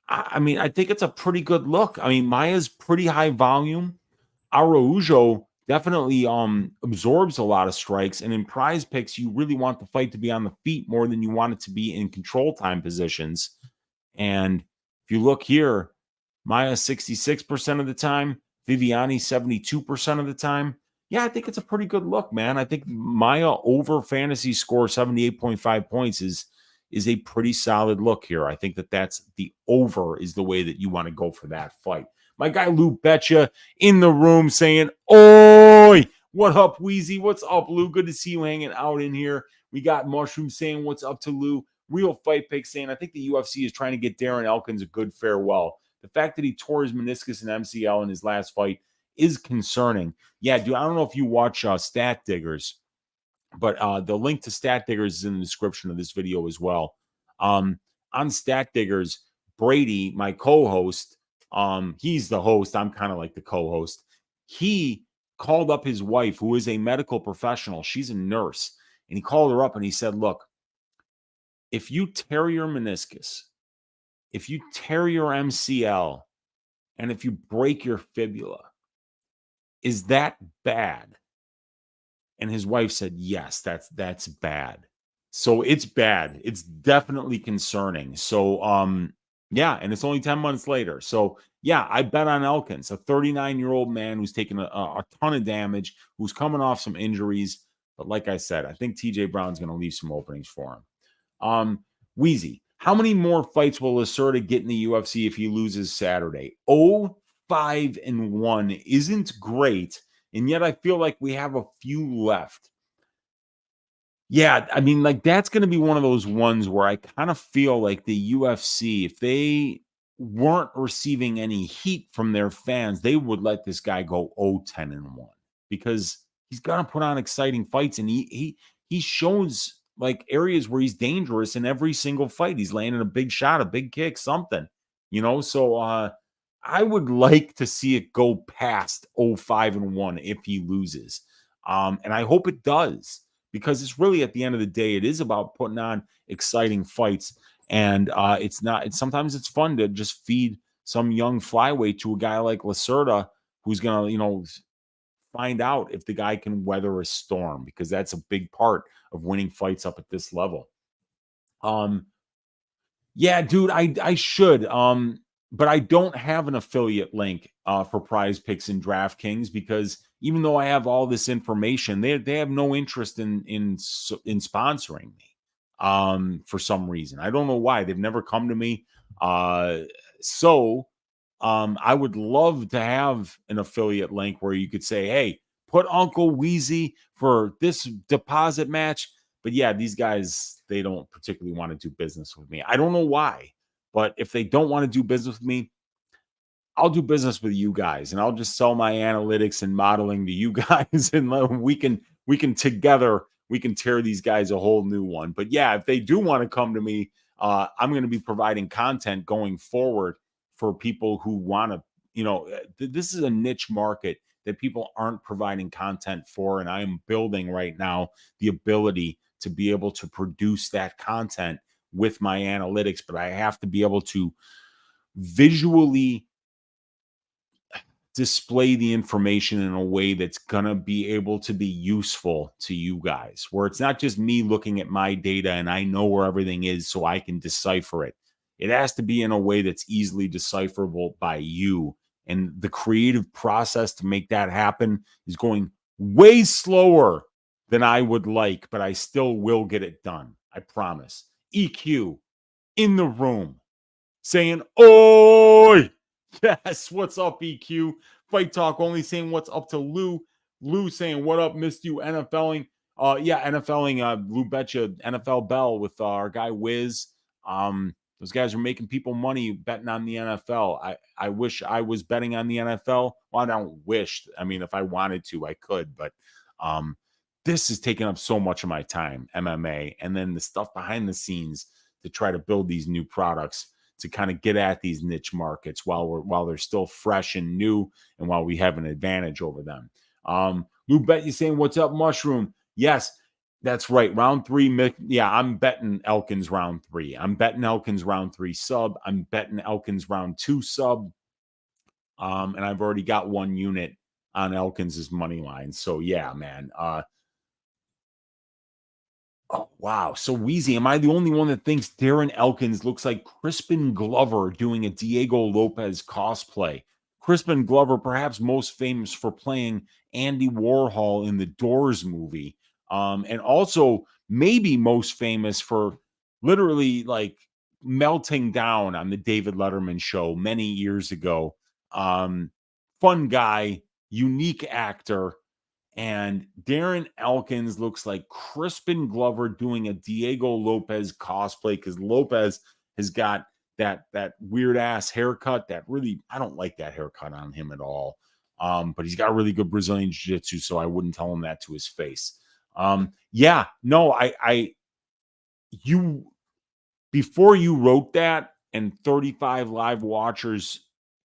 I mean, I think it's a pretty good look. I mean, Maia's pretty high volume. Araujo definitely absorbs a lot of strikes. And in Prize Picks, you really want the fight to be on the feet more than you want it to be in control time positions. And if you look here, Maia 66% of the time, Viviane 72% of the time. Yeah, I think it's a pretty good look, man. I think Maia over fantasy score 78.5 points is a pretty solid look here. I think that's the over is the way that you want to go for that fight. My guy Lou Betcha in the room saying, "Oi, what up, Weezy? What's up, Lou? Good to see you hanging out in here." We got Mushroom saying, "What's up to Lou?" Real Fight Pick saying, "I think the UFC is trying to get Darren Elkins a good farewell. The fact that he tore his meniscus and MCL in his last fight is concerning." Yeah, dude, I don't know if you watch Stat Diggers, but the link to Stat Diggers is in the description of this video as well. On Stat Diggers, Brady, my co-host, he's the host. I'm kind of like the co-host. He called up his wife, who is a medical professional. She's a nurse. And he called her up and he said, "Look, if you tear your meniscus, if you tear your MCL, and if you break your fibula, is that bad?" And his wife said, "Yes, that's bad." So it's bad. It's definitely concerning. So Yeah, and it's only 10 months later. So, yeah, I bet on Elkins, a 39-year-old man who's taken a ton of damage, who's coming off some injuries. But like I said, I think TJ Brown's going to leave some openings for him. Weezy, how many more fights will Lacerda get in the UFC if he loses Saturday? 5-1 isn't great, and yet I feel like we have a few left. Yeah, I mean, like, that's gonna be one of those ones where I kind of feel like the UFC, if they weren't receiving any heat from their fans, they would let this guy go 10-1 because he's gonna put on exciting fights, and he shows like areas where he's dangerous in every single fight. He's landing a big shot, a big kick, something, So I would like to see it go past 5-1 if he loses. And I hope it does because it's really at the end of the day, it is about putting on exciting fights. And it's sometimes it's fun to just feed some young flyweight to a guy like Lacerda who's gonna, find out if the guy can weather a storm because that's a big part of winning fights up at this level. Um, yeah, dude, I should. But I don't have an affiliate link for Prize Picks and DraftKings because even though I have all this information, they have no interest in sponsoring me. For some reason, I don't know why. They've never come to me. So I would love to have an affiliate link where you could say, "Hey, put Uncle Weezy for this deposit match." But yeah, these guys, they don't particularly want to do business with me. I don't know why, but if they don't want to do business with me, I'll do business with you guys and I'll just sell my analytics and modeling to you guys and we can together we can tear these guys a whole new one. But yeah, if they do want to come to me, I'm going to be providing content going forward for people who want to, this is a niche market that people aren't providing content for, and I am building right now the ability to be able to produce that content with my analytics, but I have to be able to visually display the information in a way that's going to be able to be useful to you guys, where it's not just me looking at my data and I know where everything is so I can decipher it. It has to be in a way that's easily decipherable by you. And the creative process to make that happen is going way slower than I would like, but I still will get it done. I promise. EQ in the room saying, "Oi!" Yes, what's up, EQ? Fight Talk only saying what's up to Lou. Lou saying, "What up, missed you NFLing." Yeah, NFLing, Lou Betcha, NFL Bell with our guy Wiz. Those guys are making people money betting on the NFL. I wish I was betting on the NFL. Well, I don't wish. I mean, if I wanted to, I could, but um, this is taking up so much of my time, MMA, and then the stuff behind the scenes to try to build these new products to kind of get at these niche markets while they're still fresh and new and while we have an advantage over them. Lou Bet, you saying what's up, Mushroom? Yes, that's right. Round three. Yeah, I'm betting Elkins round three. I'm betting Elkins round three sub. I'm betting Elkins round two sub. And I've already got one unit on Elkins's money line. So yeah, man. Oh, wow. So Weezy, am I the only one that thinks Darren Elkins looks like Crispin Glover doing a Diego Lopez cosplay? Crispin Glover, perhaps most famous for playing Andy Warhol in the Doors movie. And also maybe most famous for literally like melting down on the David Letterman show many years ago. Fun guy, unique actor, and Darren Elkins looks like Crispin Glover doing a Diego Lopez cosplay because Lopez has got that weird ass haircut that really I don't like that haircut on him at all. But he's got really good Brazilian jiu-jitsu, so I wouldn't tell him that to his face. Yeah, no, you before you wrote that and 35 live watchers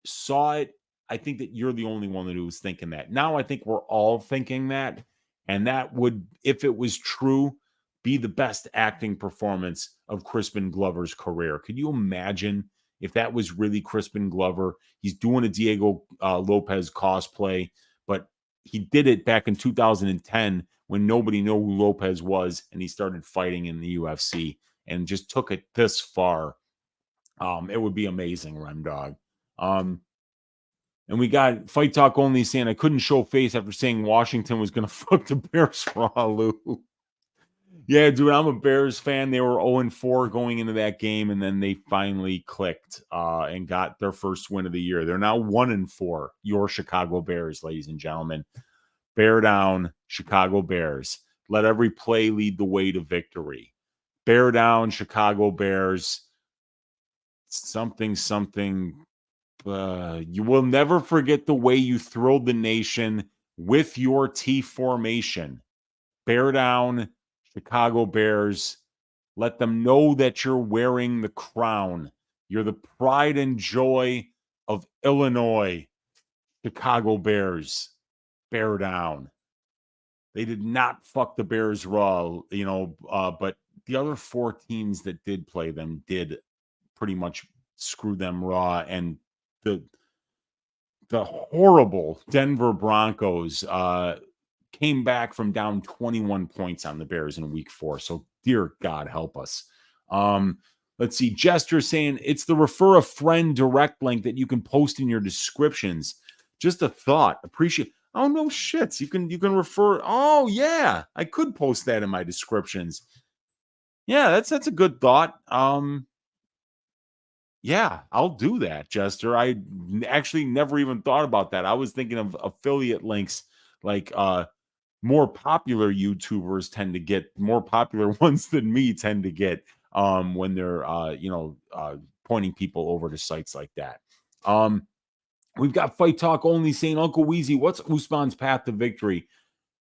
saw it, I think that you're the only one who was thinking that. Now I think we're all thinking that. And that would, if it was true, be the best acting performance of Crispin Glover's career. Could you imagine if that was really Crispin Glover? He's doing a Diego Lopez cosplay, but he did it back in 2010 when nobody knew who Lopez was and he started fighting in the UFC and just took it this far. It would be amazing, Rem Dog. And we got Fight Talk Only saying I couldn't show face after saying Washington was going to fuck the Bears raw, Lou. Yeah, dude, I'm a Bears fan. They were 0-4 going into that game, and then they finally clicked and got their first win of the year. They're now 1-4. Your Chicago Bears, ladies and gentlemen. Bear down, Chicago Bears. Let every play lead the way to victory. Bear down, Chicago Bears. Something. You will never forget the way you thrilled the nation with your T formation. Bear down, Chicago Bears. Let them know that you're wearing the crown. You're the pride and joy of Illinois. Chicago Bears. Bear down. They did not fuck the Bears raw, but the other 4 teams that did play them did pretty much screw them raw. And the horrible Denver Broncos came back from down 21 points on the Bears in week 4. So dear God, help us. Let's see. Jester saying it's the refer a friend direct link that you can post in your descriptions. Just a thought. Appreciate. Oh no shits. You can refer. Oh yeah, I could post that in my descriptions. Yeah, that's a good thought. Yeah, I'll do that, Jester. I actually never even thought about that. I was thinking of affiliate links like more popular YouTubers tend to get, more popular ones than me tend to get when they're pointing people over to sites like that. We've got Fight Talk Only saying, Uncle Weezy, what's Usman's path to victory?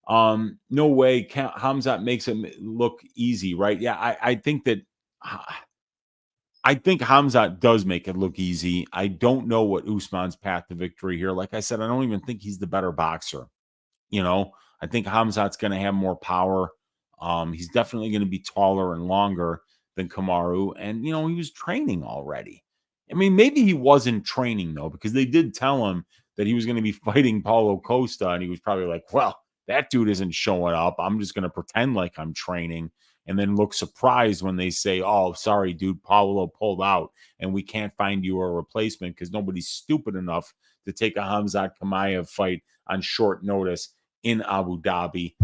No way. Hamzat makes it look easy, right? Yeah, I think that I think Hamzat does make it look easy. I don't know what Usman's path to victory here. Like I said, I don't even think he's the better boxer. I think Hamzat's going to have more power. He's definitely going to be taller and longer than Kamaru. And, he was training already. I mean, maybe he wasn't training, though, because they did tell him that he was going to be fighting Paulo Costa. And he was probably like, well, that dude isn't showing up. I'm just going to pretend like I'm training and then look surprised when they say, oh, sorry, dude, Paulo pulled out and we can't find you a replacement because nobody's stupid enough to take a Hamzat Chimaev fight on short notice in Abu Dhabi.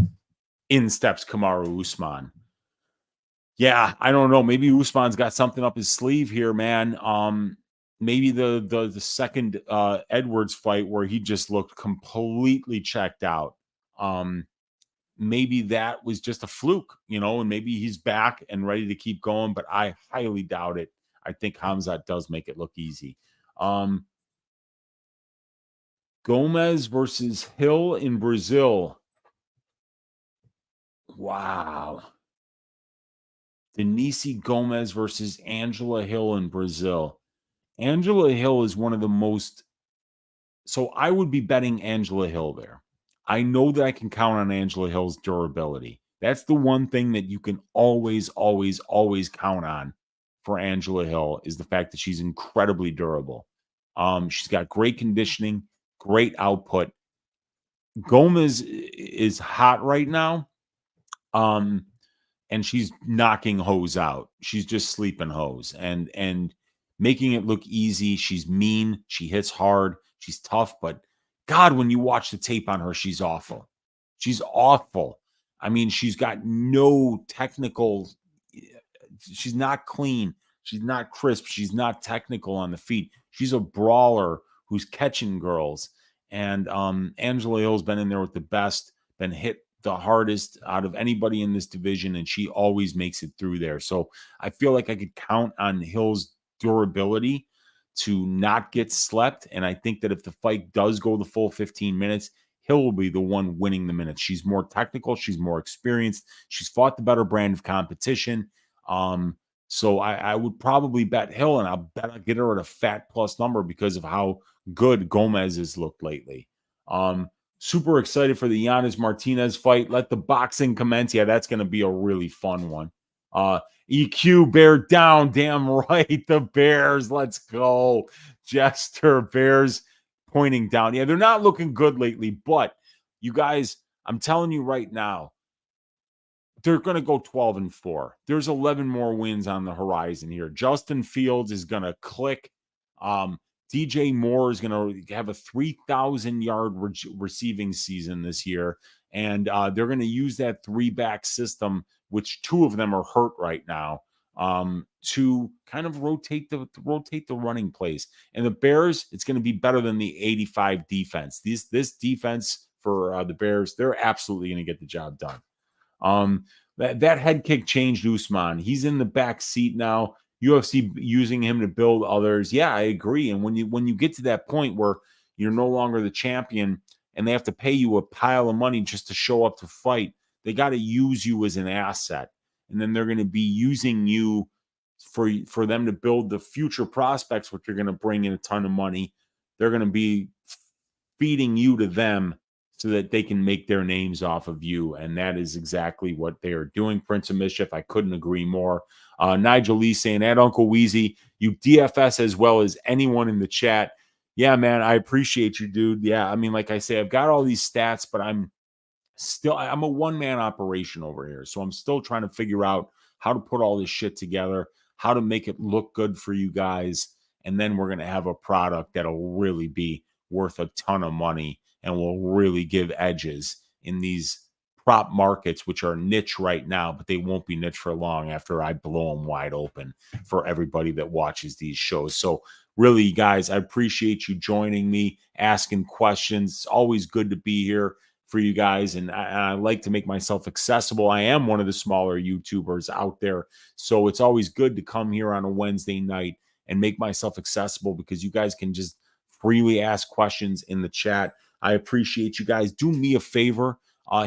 In steps Kamaru Usman. Yeah, I don't know. Maybe Usman's got something up his sleeve here, man. Maybe the second Edwards fight where he just looked completely checked out. Maybe that was just a fluke, and maybe he's back and ready to keep going, but I highly doubt it. I think Hamzat does make it look easy. Gomez versus Hill in Brazil. Wow. Denise Gomez versus Angela Hill in Brazil. Angela Hill is one of the most. So I would be betting Angela Hill there. I know that I can count on Angela Hill's durability. That's the one thing that you can always, always, always count on for Angela Hill is the fact that she's incredibly durable. She's got great conditioning, great output. Gomez is hot right now. And she's knocking hoes out. She's just sleeping hoes and making it look easy. She's mean. She hits hard. She's tough. But God, when you watch the tape on her, she's awful. She's awful. I mean, she's got no technical. She's not clean. She's not crisp. She's not technical on the feet. She's a brawler who's catching girls. And Angela Hill's been in there with the best, been hit the hardest out of anybody in this division, and she always makes it through there. So I feel like I could count on Hill's durability to not get slept. And I think that if the fight does go the full 15 minutes, Hill will be the one winning the minutes. She's more technical. She's more experienced. She's fought the better brand of competition. So I would probably bet Hill, and I'll bet I'll get her at a fat plus number because of how good Gomez has looked lately. Super excited for the Giannis Martinez fight. Let the boxing commence. Yeah, that's going to be a really fun one. EQ, bear down. Damn right. The Bears. Let's go. Jester, Bears pointing down. Yeah, they're not looking good lately, but you guys, I'm telling you right now, they're going to go 12-4. There's 11 more wins on the horizon here. Justin Fields is going to click. DJ Moore is going to have a 3,000-yard receiving season this year. And they're going to use that three-back system, which two of them are hurt right now, to kind of rotate the running plays. And the Bears, it's going to be better than the 85 defense. This defense for the Bears, they're absolutely going to get the job done. That head kick changed Usman. He's in the back seat now. UFC using him to build others. Yeah, I agree. And when you get to that point where you're no longer the champion and they have to pay you a pile of money just to show up to fight, they got to use you as an asset. And then they're going to be using you for them to build the future prospects, which are going to bring in a ton of money. They're going to be feeding you to them so that they can make their names off of you. And that is exactly what they are doing. Prince of Mischief, I couldn't agree more. Nigel Lee saying, at Uncle Weezy, you DFS as well as anyone in the chat. Yeah, man, I appreciate you, dude. Yeah, I mean, like I say, I've got all these stats, but I'm a one-man operation over here. So I'm still trying to figure out how to put all this shit together, how to make it look good for you guys. And then we're going to have a product that'll really be worth a ton of money and will really give edges in these prop markets, which are niche right now, but they won't be niche for long after I blow them wide open for everybody that watches these shows. So really, guys, I appreciate you joining me, asking questions. It's always good to be here for you guys. And I like to make myself accessible. I am one of the smaller YouTubers out there. So it's always good to come here on a Wednesday night and make myself accessible because you guys can just freely ask questions in the chat. I appreciate you guys. Do me a favor.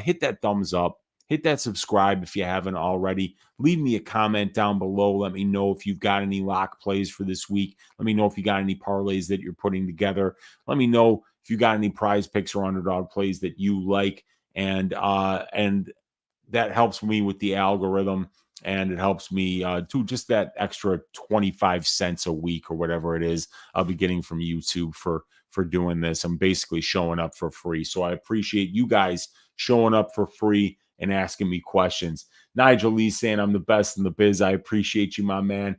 Hit that thumbs up. Hit that subscribe if you haven't already. Leave me a comment down below. Let me know if you've got any lock plays for this week. Let me know if you got any parlays that you're putting together. Let me know if you got any prize picks or underdog plays that you like. And that helps me with the algorithm. And it helps me do just that extra 25 cents a week or whatever it is I'll be getting from YouTube for doing this. I'm basically showing up for free. So I appreciate you guys showing up for free and asking me questions. Nigel Lee saying I'm the best in the biz. I appreciate you, my man.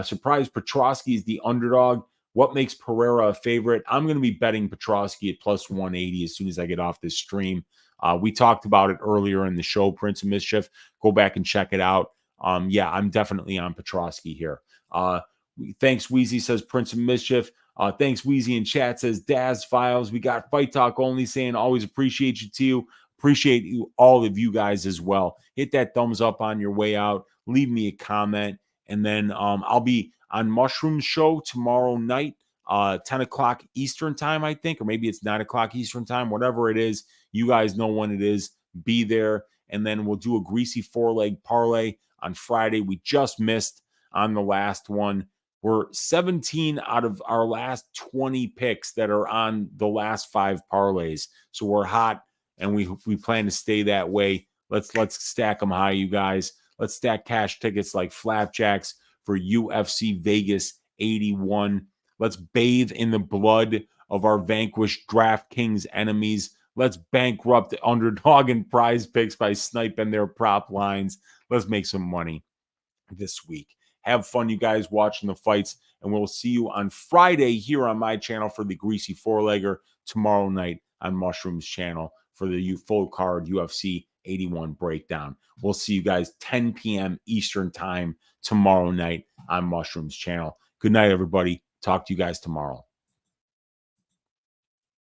Surprise Petrosky is the underdog. What makes Pereira a favorite? I'm going to be betting Petrosky at plus 180 as soon as I get off this stream. We talked about it earlier in the show, Prince of Mischief. Go back and check it out. Yeah, I'm definitely on Petrosky here. Thanks, Weezy, says Prince of Mischief. Thanks, Weezy in chat, says Daz Files. We got Fight Talk Only saying always appreciate you, too. Appreciate you, all of you guys as well. Hit that thumbs up on your way out. Leave me a comment. And then I'll be on Mushroom's show tomorrow night, 10 o'clock Eastern time, I think, or maybe it's 9 o'clock Eastern time, whatever it is. You guys know when it is. Be there. And then we'll do a greasy four-leg parlay on Friday. We just missed on the last one. We're 17 out of our last 20 picks that are on the last 5 parlays. So we're hot, and we plan to stay that way. Let's stack them high, you guys. Let's stack cash tickets like flapjacks for UFC Vegas 81. Let's bathe in the blood of our vanquished DraftKings enemies. Let's bankrupt the underdog and prize picks by sniping their prop lines. Let's make some money this week. Have fun, you guys, watching the fights, and we'll see you on Friday here on my channel for the Greasy Four-Legger, tomorrow night on Mushroom's channel for the full card UFC 81 breakdown. We'll see you guys 10 p.m. Eastern time tomorrow night on Mushroom's channel. Good night, everybody. Talk to you guys tomorrow.